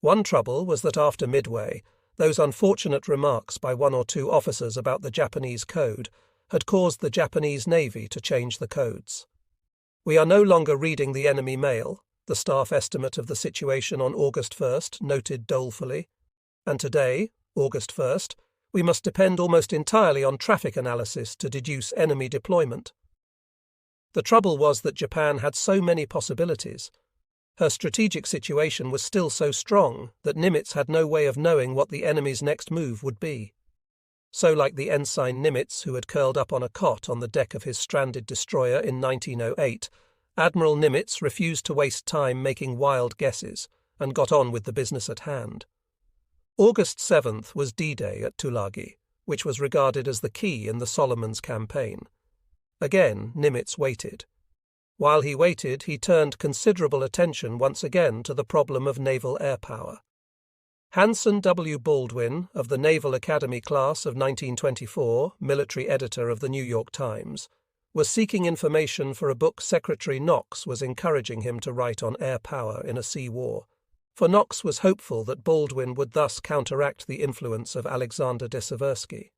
One trouble was that after Midway, those unfortunate remarks by 1 or 2 officers about the Japanese code had caused the Japanese Navy to change the codes. We are no longer reading the enemy mail, the staff estimate of the situation on August 1st noted dolefully, and today, August 1st, we must depend almost entirely on traffic analysis to deduce enemy deployment. The trouble was that Japan had so many possibilities. Her strategic situation was still so strong that Nimitz had no way of knowing what the enemy's next move would be. So like the ensign Nimitz who had curled up on a cot on the deck of his stranded destroyer in 1908, Admiral Nimitz refused to waste time making wild guesses and got on with the business at hand. August 7th was D-Day at Tulagi, which was regarded as the key in the Solomons campaign. Again, Nimitz waited. While he waited, he turned considerable attention once again to the problem of naval air power. Hanson W. Baldwin, of the Naval Academy class of 1924, military editor of the New York Times, was seeking information for a book Secretary Knox was encouraging him to write on air power in a sea war, for Knox was hopeful that Baldwin would thus counteract the influence of Alexander de Seversky.